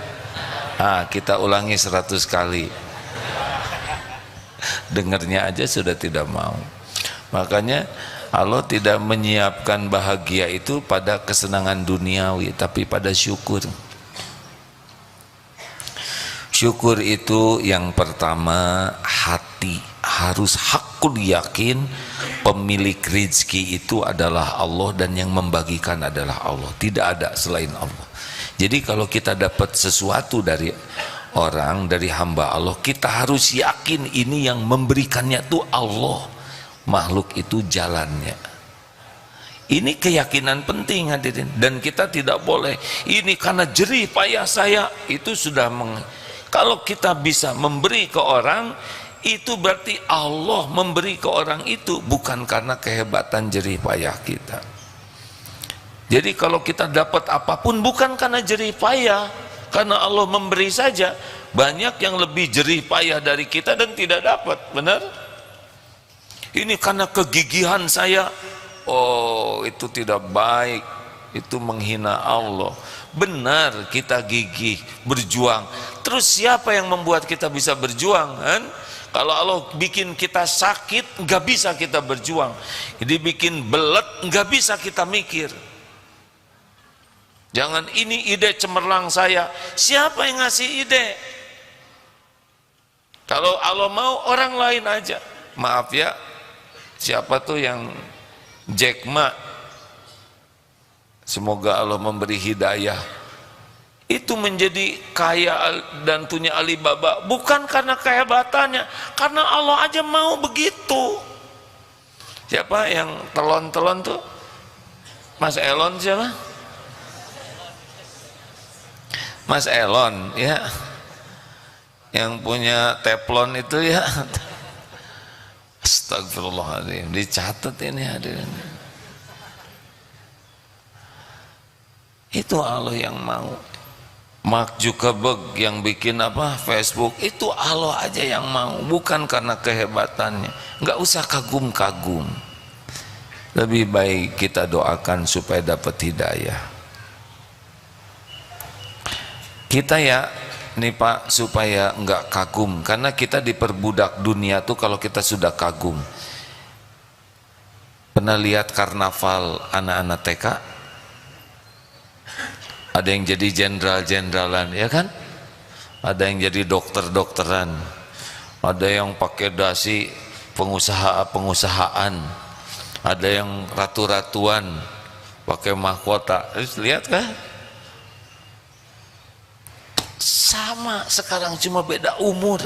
Kita ulangi 100 kali. Dengarnya aja sudah tidak mau. Makanya Allah tidak menyiapkan bahagia itu pada kesenangan duniawi, tapi pada syukur. Syukur itu yang pertama, hati harus hakul yakin pemilik rizki itu adalah Allah dan yang membagikan adalah Allah, tidak ada selain Allah. Jadi kalau kita dapat sesuatu dari orang dari hamba Allah, kita harus yakin ini yang memberikannya tuh Allah, makhluk itu jalannya. Ini keyakinan penting hadirin, dan kita tidak boleh ini karena jerih payah saya. Itu sudah kalau kita bisa memberi ke orang, itu berarti Allah memberi ke orang itu, bukan karena kehebatan jerih payah kita. Jadi kalau kita dapat apapun bukan karena jerih payah, karena Allah memberi saja. Banyak yang lebih jerih payah dari kita dan tidak dapat, benar? Ini karena kegigihan saya. Oh, itu tidak baik, itu menghina Allah. Benar, kita gigih, berjuang. Terus siapa yang membuat kita bisa berjuang, kan? Kalau Allah bikin kita sakit, nggak bisa kita berjuang. Jadi bikin belet, nggak bisa kita mikir. Jangan ini ide cemerlang saya. Siapa yang ngasih ide? Kalau Allah mau, orang lain aja. Maaf ya, siapa tuh yang Jack Ma, semoga Allah memberi hidayah, itu menjadi kaya dan punya Alibaba bukan karena kehebatannya, karena Allah aja mau begitu. Siapa yang telon-telon tuh? Mas Elon siapa? Mas Elon ya, yang punya teflon itu ya. Astagfirullahaladzim, dicatat ini hadirin. Itu Allah yang mau. Mark Zuckerberg yang bikin apa Facebook, itu Allah aja yang mau, bukan karena kehebatannya. Nggak usah kagum-kagum. Lebih baik kita doakan supaya dapat hidayah. Kita ya nih Pak, supaya enggak kagum, karena kita diperbudak dunia tuh kalau kita sudah kagum. Pernah lihat karnaval anak-anak TK? Ada yang jadi jenderal-jenderalan, ya kan? Ada yang jadi dokter-dokteran, ada yang pakai dasi pengusaha-pengusahaan, ada yang ratu-ratuan pakai mahkota. Lihat kan? Sama sekarang, cuma beda umur.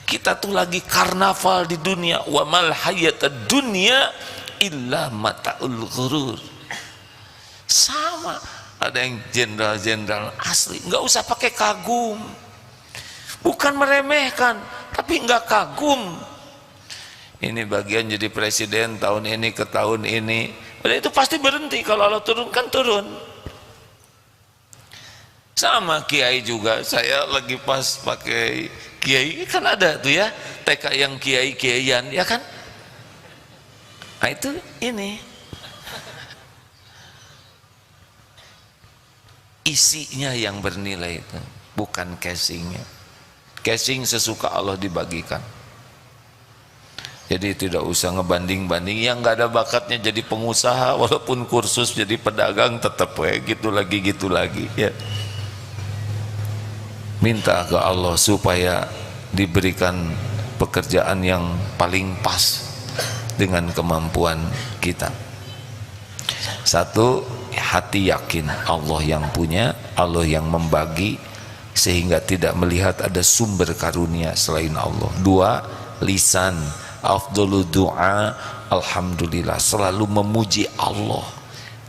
Kita tuh lagi karnaval di dunia. Wa mal hayatad dunya illa mata'ul ghurur. Sama, ada yang jenderal-jenderal asli, nggak usah pakai kagum. Bukan meremehkan, tapi nggak kagum. Ini bagian jadi presiden tahun ini ke tahun ini. Itu pasti berhenti, kalau Allah turunkan turun. Sama kiai juga, saya lagi pas pakai kiai, kan ada tuh ya TK yang kiai-kiaian, ya kan? Nah itu ini isinya yang bernilai itu, bukan casingnya. Casing sesuka Allah dibagikan. Jadi tidak usah ngebanding-banding, yang nggak ada bakatnya jadi pengusaha, walaupun kursus jadi pedagang tetap kayak gitu lagi ya. Minta ke Allah supaya diberikan pekerjaan yang paling pas dengan kemampuan kita. Satu, hati yakin Allah yang punya, Allah yang membagi, sehingga tidak melihat ada sumber karunia selain Allah. Dua, lisan, afdhalu du'a alhamdulillah, selalu memuji Allah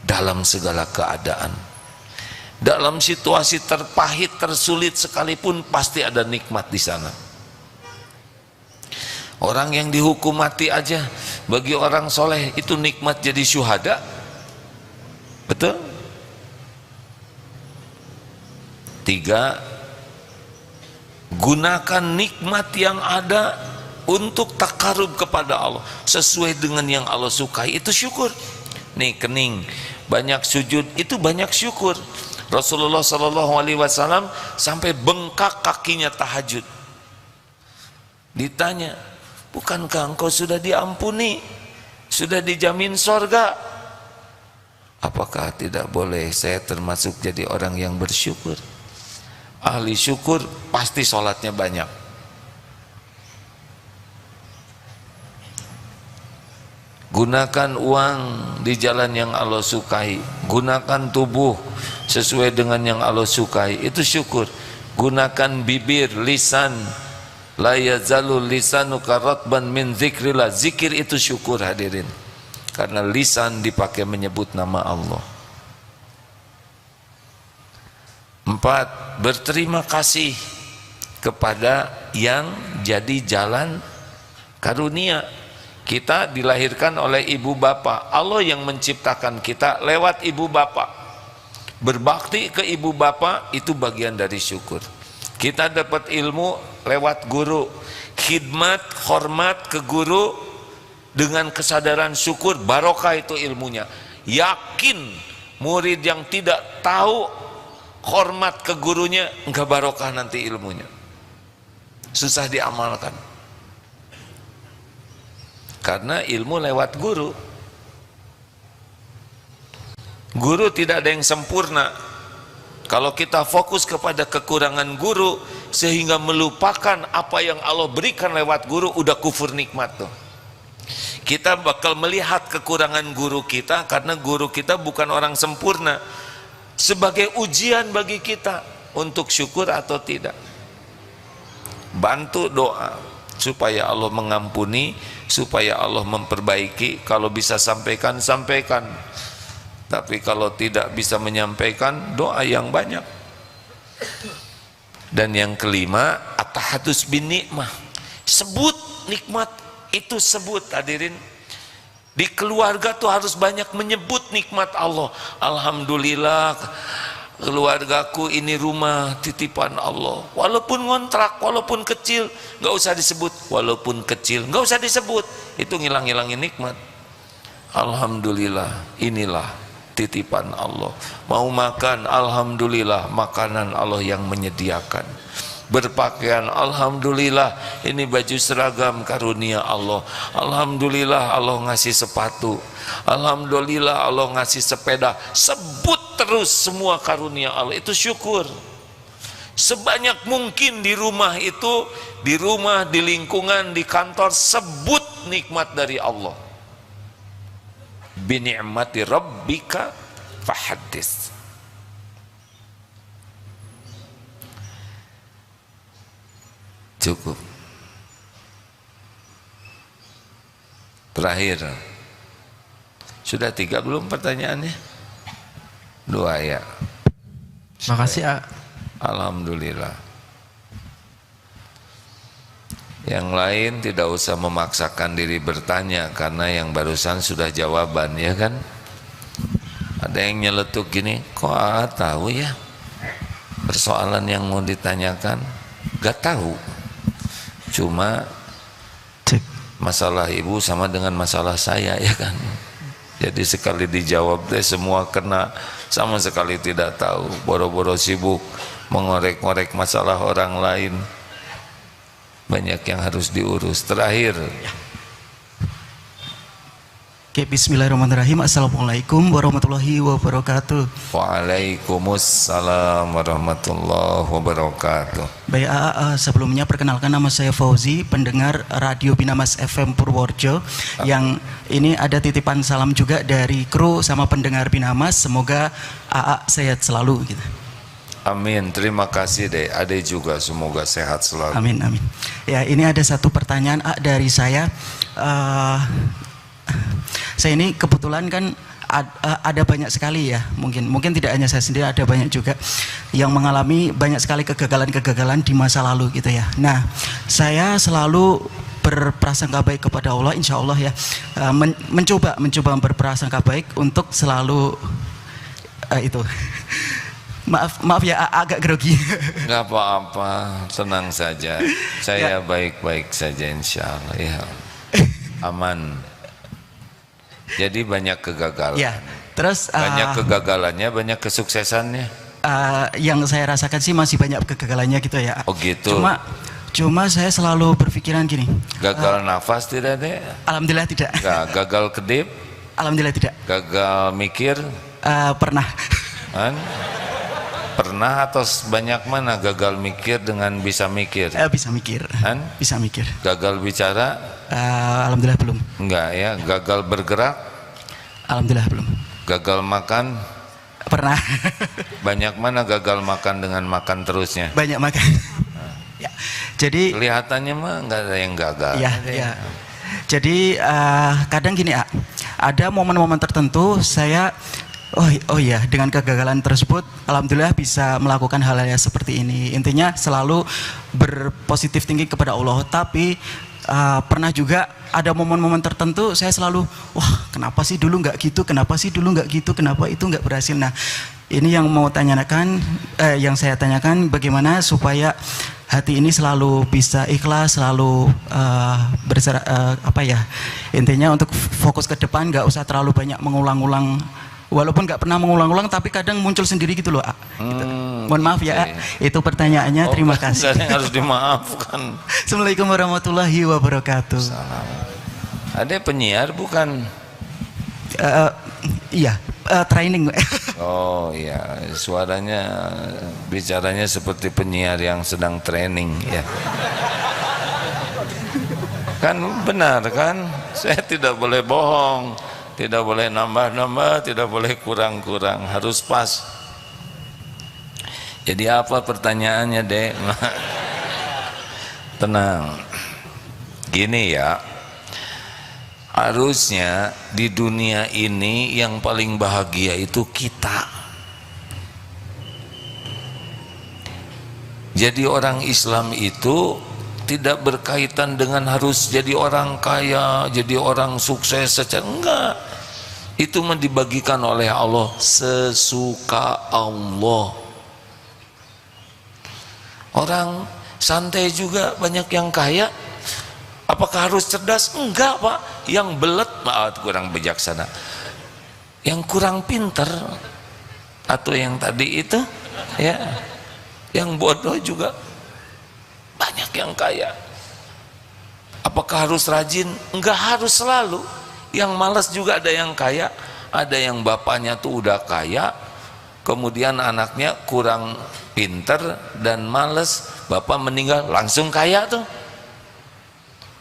dalam segala keadaan. Dalam situasi terpahit, tersulit sekalipun pasti ada nikmat di sana. Orang yang dihukum mati aja bagi orang soleh itu nikmat jadi syuhada. Betul? Tiga, gunakan nikmat yang ada untuk takarub kepada Allah sesuai dengan yang Allah sukai, itu syukur. Nih kening, banyak sujud, itu banyak syukur. Rasulullah SAW sampai bengkak kakinya tahajud. Ditanya, bukankah engkau sudah diampuni, sudah dijamin sorga? Apakah tidak boleh saya termasuk jadi orang yang bersyukur? Ahli syukur pasti sholatnya banyak. Gunakan uang di jalan yang Allah sukai. Gunakan tubuh sesuai dengan yang Allah sukai, itu syukur. Gunakan bibir, lisan, la yazalul lisanuka ratban min zikrillah. Zikir itu syukur hadirin, karena lisan dipakai menyebut nama Allah. 4. Berterima kasih kepada yang jadi jalan karunia. Kita dilahirkan oleh ibu bapak, Allah yang menciptakan kita lewat ibu bapak. Berbakti ke ibu bapak itu bagian dari syukur. Kita dapat ilmu lewat guru, khidmat, hormat ke guru dengan kesadaran syukur, barokah itu ilmunya. Yakin murid yang tidak tahu hormat ke gurunya, enggak barokah nanti ilmunya, susah diamalkan. Karena ilmu lewat guru. Guru tidak ada yang sempurna. Kalau kita fokus kepada kekurangan guru sehingga melupakan apa yang Allah berikan lewat guru, udah kufur nikmat tuh. Kita bakal melihat kekurangan guru kita karena guru kita bukan orang sempurna, sebagai ujian bagi kita untuk syukur atau tidak. Bantu doa supaya Allah mengampuni, supaya Allah memperbaiki. Kalau bisa sampaikan, sampaikan. Tapi kalau tidak bisa menyampaikan, doa yang banyak. Dan yang kelima, at-tahadus bin nikmah. Sebut nikmat itu, sebut hadirin. Di keluarga tuh harus banyak menyebut nikmat Allah. Alhamdulillah, keluargaku ini rumah titipan Allah. Walaupun ngontrak, walaupun kecil, nggak usah disebut. Walaupun kecil, nggak usah disebut. Itu ngilang-ngilangin nikmat. Alhamdulillah, inilah titipan Allah. Mau makan, alhamdulillah, makanan Allah yang menyediakan. Berpakaian, alhamdulillah, ini baju seragam karunia Allah. Alhamdulillah Allah ngasih sepatu. Alhamdulillah Allah ngasih sepeda. Sebut terus semua karunia Allah, itu syukur. Sebanyak mungkin di rumah itu, di rumah, di lingkungan, di kantor, sebut nikmat dari Allah. Bi ni'mati rabbika fahaddits. Cukup. Terakhir, sudah 3 belum pertanyaannya? 2 ya. Makasih A. Alhamdulillah. Yang lain tidak usah memaksakan diri bertanya, karena yang barusan sudah jawaban, ya kan? Ada yang nyeletuk gini, kok tahu ya persoalan yang mau ditanyakan? Gak tahu. Cuma masalah ibu sama dengan masalah saya, ya kan? Jadi sekali dijawab deh semua kena, sama sekali tidak tahu. Boro-boro sibuk mengorek-ngorek masalah orang lain. Banyak yang harus diurus. Terakhir. Oke, bismillahirrahmanirrahim. Assalamualaikum warahmatullahi wabarakatuh. Waalaikumsalam warahmatullahi wabarakatuh. Baik, sebelumnya perkenalkan, nama saya Fauzi, pendengar Radio Binamas FM Purworejo. Yang ini ada titipan salam juga dari kru sama pendengar Binamas. Semoga AA sehat selalu gitu. Amin, terima kasih deh. Ade juga semoga sehat selalu. Amin, amin. Ya, ini ada satu pertanyaan dari saya. Saya ini kebetulan kan ada banyak sekali ya, mungkin tidak hanya saya sendiri, ada banyak juga yang mengalami banyak sekali kegagalan-kegagalan di masa lalu gitu ya. Nah, saya selalu berprasangka baik kepada Allah, insya Allah ya, mencoba berprasangka baik untuk selalu itu. Maaf ya, agak grogi. Nggak apa-apa, tenang saja. Saya baik-baik saja insya Allah ya. Aman. Jadi banyak kegagalan. Ya, terus banyak kegagalannya, banyak kesuksesannya. Yang saya rasakan sih masih banyak kegagalannya gitu ya. Oh gitu. Cuma saya selalu berpikiran gini. Gagal nafas tidak deh? Alhamdulillah tidak. Gagal kedip? Alhamdulillah tidak. Gagal mikir? Pernah. Pernah atau banyak mana gagal mikir dengan bisa mikir? Bisa mikir. Bisa mikir. Gagal bicara? Alhamdulillah belum. Enggak ya. Gagal bergerak? Alhamdulillah belum. Gagal makan? Pernah. Banyak mana gagal makan dengan makan terusnya? Banyak makan. Ya. Jadi Kelihatannya mah nggak ada yang gagal. ya, ya. Jadi kadang gini, ada momen-momen tertentu saya oh iya, dengan kegagalan tersebut alhamdulillah bisa melakukan hal-hal yang seperti ini. Intinya selalu berpositif tinggi kepada Allah. Tapi pernah juga ada momen-momen tertentu saya selalu, wah kenapa sih dulu nggak gitu, kenapa sih dulu nggak gitu, kenapa itu nggak berhasil. Nah ini yang mau tanyakan, yang saya tanyakan, bagaimana supaya hati ini selalu bisa ikhlas, selalu intinya untuk fokus ke depan, nggak usah terlalu banyak mengulang-ulang. Walaupun nggak pernah mengulang-ulang, tapi kadang muncul sendiri gitu loh. Gitu. Mohon maaf ya, itu pertanyaannya. Terima kasih. Harus dimaafkan. Assalamualaikum warahmatullahi wabarakatuh. Salam. Ada penyiar bukan? Iya, training. Oh iya, suaranya, bicaranya seperti penyiar yang sedang training ya. Kan benar kan? Saya tidak boleh bohong. Tidak boleh nambah-nambah, tidak boleh kurang-kurang, harus pas. Jadi apa pertanyaannya, Dek? Tenang. Gini ya, harusnya di dunia ini yang paling bahagia itu kita. Jadi orang Islam itu tidak berkaitan dengan harus jadi orang kaya, jadi orang sukses secara, enggak. Itu dibagikan oleh Allah sesuka Allah. Orang santai juga banyak yang kaya. Apakah harus cerdas? Enggak, Pak. Yang belet, kurang bijaksana. Yang kurang pinter, atau yang tadi itu, ya, yang bodoh juga banyak yang kaya. Apakah harus rajin? Enggak harus selalu. Yang malas juga ada yang kaya. Ada yang bapaknya tuh udah kaya, kemudian anaknya kurang pinter dan malas, bapak meninggal langsung kaya tuh.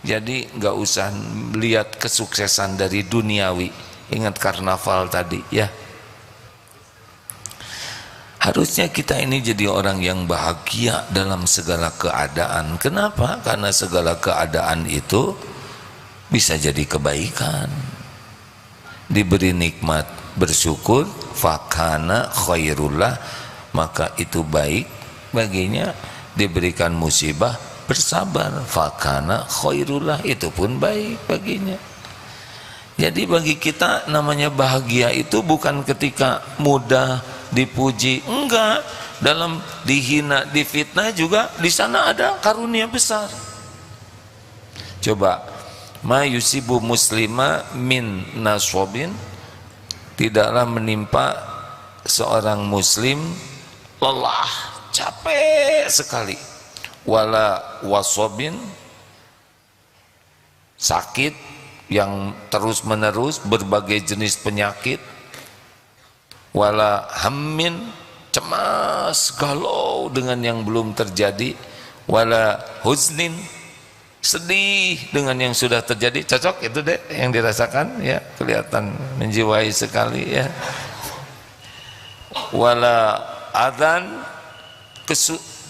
Jadi nggak usah lihat kesuksesan dari duniawi. Ingat karnaval tadi ya. Harusnya kita ini jadi orang yang bahagia dalam segala keadaan. Kenapa? Karena segala keadaan itu bisa jadi kebaikan. Diberi nikmat bersyukur, fakana khairullah, maka itu baik baginya. Diberikan musibah bersabar, fakana khairullah, itu pun baik baginya. Jadi bagi kita namanya bahagia itu bukan ketika mudah dipuji, enggak. Dalam dihina, difitnah juga di sana ada karunia besar. Coba, ma yusibu muslima min naswabin, tidaklah menimpa seorang muslim lelah, capek sekali, wala waswabin, sakit yang terus menerus, berbagai jenis penyakit, wala hammin, cemas galau dengan yang belum terjadi, wala huznin, sedih dengan yang sudah terjadi. Cocok itu deh yang dirasakan ya, kelihatan menjiwai sekali ya. Wala adzan,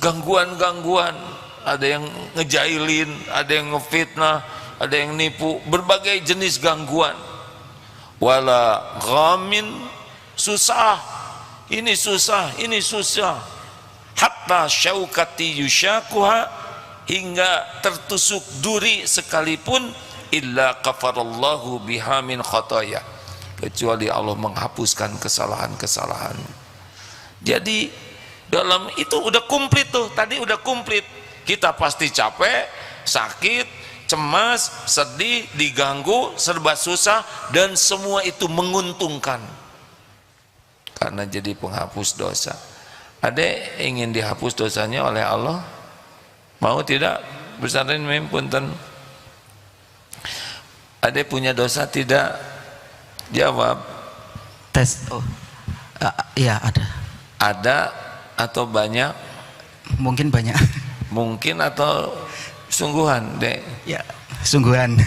gangguan-gangguan, ada yang ngejailin, ada yang ngefitnah, ada yang nipu, berbagai jenis gangguan. Wala ghamin, susah, ini susah, ini susah, hatta syaukati yushakuha, hingga tertusuk duri sekalipun, illa kafarallahu biha min khotoya, kecuali Allah menghapuskan kesalahan-kesalahan. Jadi dalam itu udah komplit tuh, tadi udah komplit. Kita pasti capek, sakit, cemas, sedih, diganggu, serba susah, dan semua itu menguntungkan karena jadi penghapus dosa. Ada ingin dihapus dosanya oleh Allah? Mau tidak? Besarin mim punten. Ada punya dosa tidak? Jawab. Tes. Oh. Iya ada. Ada atau banyak? Mungkin banyak. Mungkin atau sungguhan, Dek? Ya, sungguhan.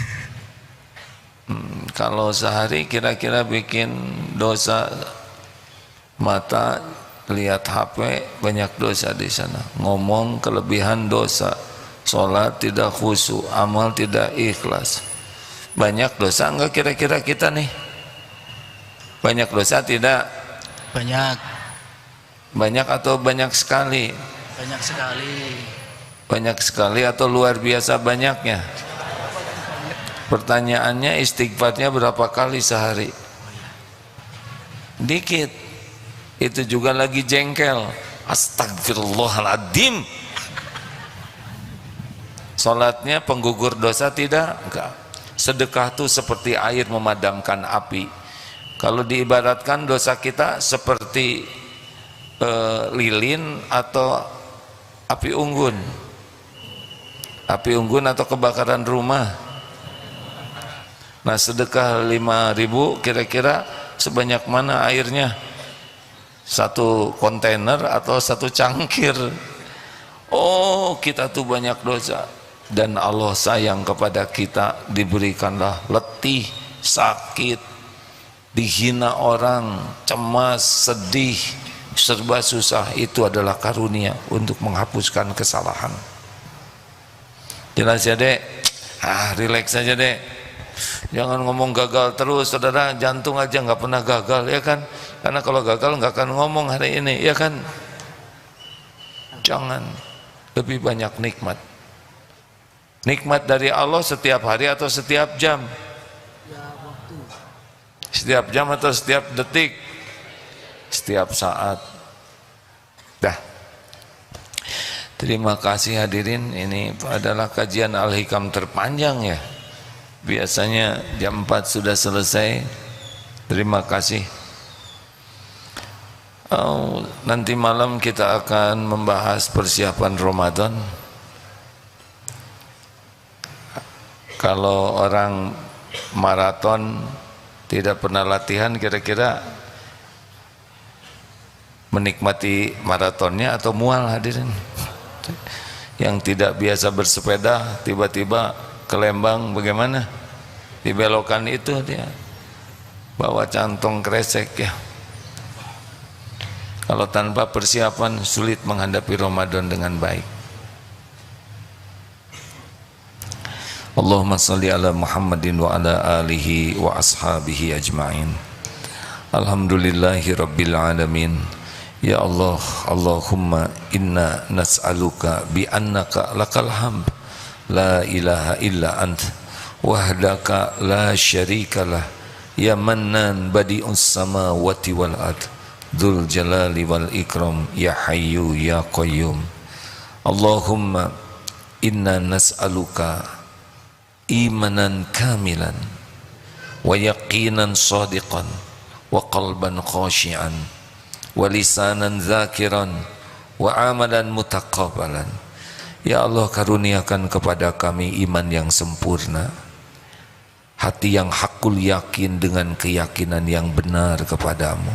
Kalau sehari kira-kira bikin dosa Mata lihat HP, banyak dosa di sana. Ngomong kelebihan dosa. Sholat tidak khusyuk, amal tidak ikhlas. Banyak dosa enggak kira-kira kita nih? Banyak dosa tidak? Banyak. Banyak atau banyak sekali? Banyak sekali. Banyak sekali atau luar biasa banyaknya? Pertanyaannya, istighfarnya berapa kali sehari? Dikit. Itu juga lagi jengkel. Astagfirullahaladzim. Salatnya penggugur dosa tidak? Enggak. Sedekah itu seperti air memadamkan api. Kalau diibaratkan dosa kita seperti lilin atau api unggun. Api unggun atau kebakaran rumah. Nah, sedekah 5.000 kira-kira sebanyak mana airnya? 1 kontainer atau 1 cangkir? Oh, kita tuh banyak dosa. Dan Allah sayang kepada kita, diberikanlah letih, sakit, dihina orang, cemas, sedih, serba susah. Itu adalah karunia untuk menghapuskan kesalahan. Jelas ya dek? Relax saja dek. Jangan ngomong gagal terus, saudara. Jantung aja nggak pernah gagal, ya kan? Karena kalau gagal nggak akan ngomong hari ini, ya kan? Jangan. Lebih banyak nikmat. Nikmat dari Allah setiap hari atau setiap jam? Setiap jam atau setiap detik? Setiap saat. Dah. Terima kasih hadirin, ini adalah kajian Al-Hikam terpanjang ya. Biasanya jam 4 sudah selesai. Terima kasih. Nanti malam kita akan membahas persiapan Ramadan. Kalau orang maraton tidak pernah latihan, kira-kira menikmati maratonnya atau mual hadirin? Yang tidak biasa bersepeda tiba-tiba ke Lembang bagaimana? Dibelokan itu dia bawa kantong kresek ya. Kalau tanpa persiapan sulit menghadapi Ramadan dengan baik. Allahumma salli ala Muhammadin wa ala alihi wa ashabihi ajma'in. Alhamdulillahi rabbil alamin. Ya Allah, Allahumma inna nas'aluka bi annaka lakal hamd la ilaha illa ant wahdaka la syarika lah ya mannan badi'us samawati wal ard dzul jalali wal ikram ya hayyu ya qayyum. Allahumma inna nas'aluka imanan kamilan wa yaqinan sadiqan wa qalban khashi'an wa lisanan zakiran wa amalan mutaqabbalan. Ya Allah, karuniakan kepada kami iman yang sempurna, hati yang hakul yakin dengan keyakinan yang benar kepadamu.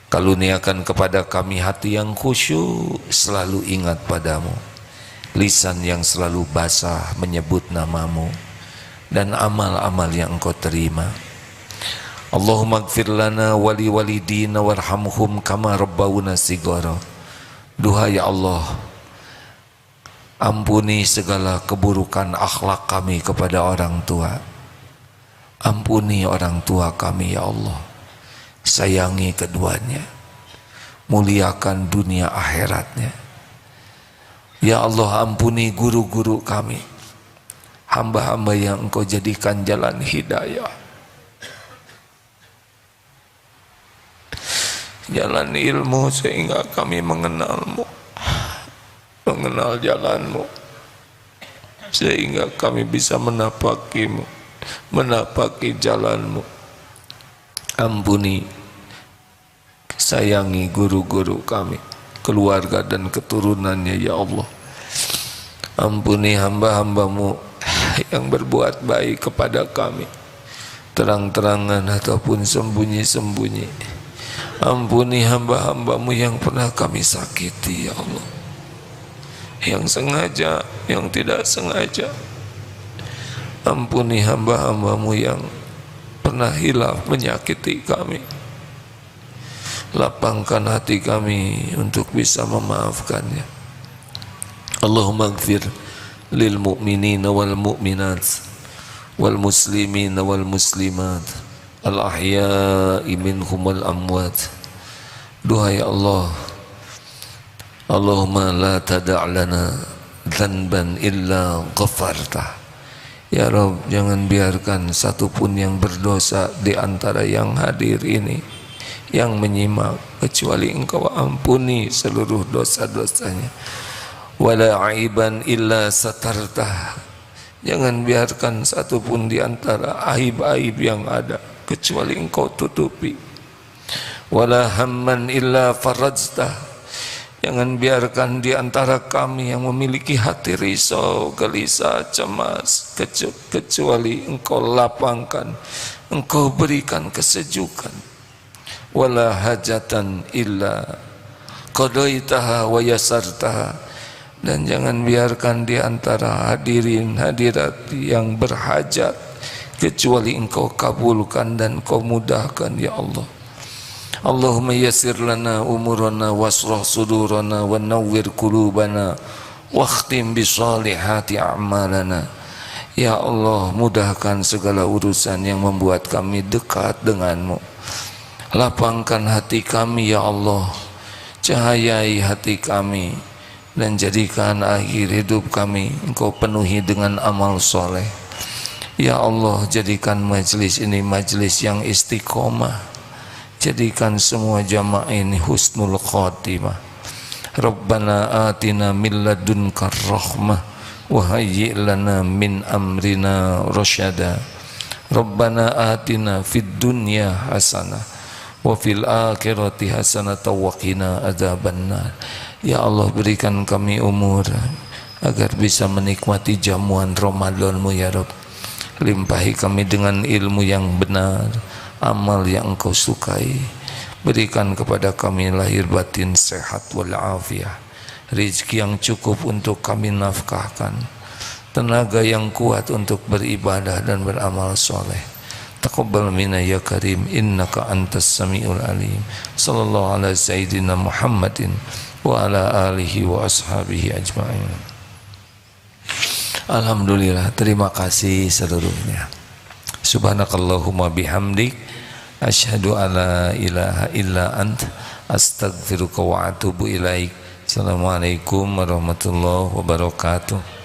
Karuniakan kepada kami hati yang khusyuk, selalu ingat padamu, lisan yang selalu basah menyebut namamu, dan amal-amal yang engkau terima. Allahumma gfir lana wali walidina warhamhum kama rabbawuna sigara. Duha ya Allah, ampuni segala keburukan akhlak kami kepada orang tua. Ampuni orang tua kami ya Allah. Sayangi keduanya, muliakan dunia akhiratnya. Ya Allah, ampuni guru-guru kami, hamba-hamba yang engkau jadikan jalan hidayah, jalan ilmu, sehingga kami mengenalmu, mengenal jalanmu, sehingga kami bisa menapakimu, menapaki jalanmu. Ampuni, sayangi guru-guru kami, keluarga dan keturunannya ya Allah. Ampuni hamba-hambamu yang berbuat baik kepada kami, terang-terangan ataupun sembunyi-sembunyi. Ampuni hamba-hambamu yang pernah kami sakiti ya Allah, yang sengaja, yang tidak sengaja. Ampuni hamba-hambamu yang pernah hilaf menyakiti kami. lapangkan hati kami untuk bisa memaafkannya. Allahumma ighfir lil mu'minina wal mu'minat wal muslimina wal muslimat al ahya'i minhum wal amwat. Duhai Allah, Allahumma la tada' lana dhanban illa ghafartah. Ya Rabb, jangan biarkan satupun yang berdosa di antara yang hadir ini, yang menyimak, kecuali Engkau ampuni seluruh dosa-dosanya. Wala aiban illa satartah. Jangan biarkan satupun di antara aib-aib yang ada, kecuali Engkau tutupi. Wala hamman illa farajtah. Jangan biarkan di antara kami yang memiliki hati risau, gelisah, cemas, kecuali Engkau lapangkan, Engkau berikan kesejukan. Wala hajatan illa qadaitaha wa yasartaha. Dan jangan biarkan di antara hadirin hadirat yang berhajat, kecuali Engkau kabulkan dan Engkau mudahkan ya Allah. Allahumma yassir lana umurana wasrah sudurana wa nawwir qulubana wakhtim bi salihati a'malana. Ya Allah, mudahkan segala urusan yang membuat kami dekat denganmu. Lapangkan hati kami ya Allah, cahayai hati kami, dan jadikan akhir hidup kami Engkau penuhi dengan amal soleh. Ya Allah, jadikan majlis ini majlis yang istiqomah. Jadikan semua jamaah ini husnul khatimah. Rabbana atina min ladunka rahmah wa hayyi' lana min amrina rasyada. Rabbana atina fid dunya hasanah wa fil akhirati hasanah wa qina adzabannar. Ya Allah, berikan kami umur agar bisa menikmati jamuan Ramadan-Mu ya Rabb. Limpahi kami dengan ilmu yang benar, amal yang Engkau sukai. Berikan kepada kami lahir batin sehat wal afiah, rezeki yang cukup untuk kami nafkahkan, tenaga yang kuat untuk beribadah dan beramal soleh. Taqabbal minna ya karim, innaka antas sami'ul alim. Sallallahu ala sayyidina Muhammadin wa ala alihi wa ashabihi ajma'in. Alhamdulillah, terima kasih seluruhnya. Subhanakallahumma bihamdik, asyhadu alla ilaha illa ant, astaghfiruka wa atubu ilaik. Assalamualaikum warahmatullahi wabarakatuh.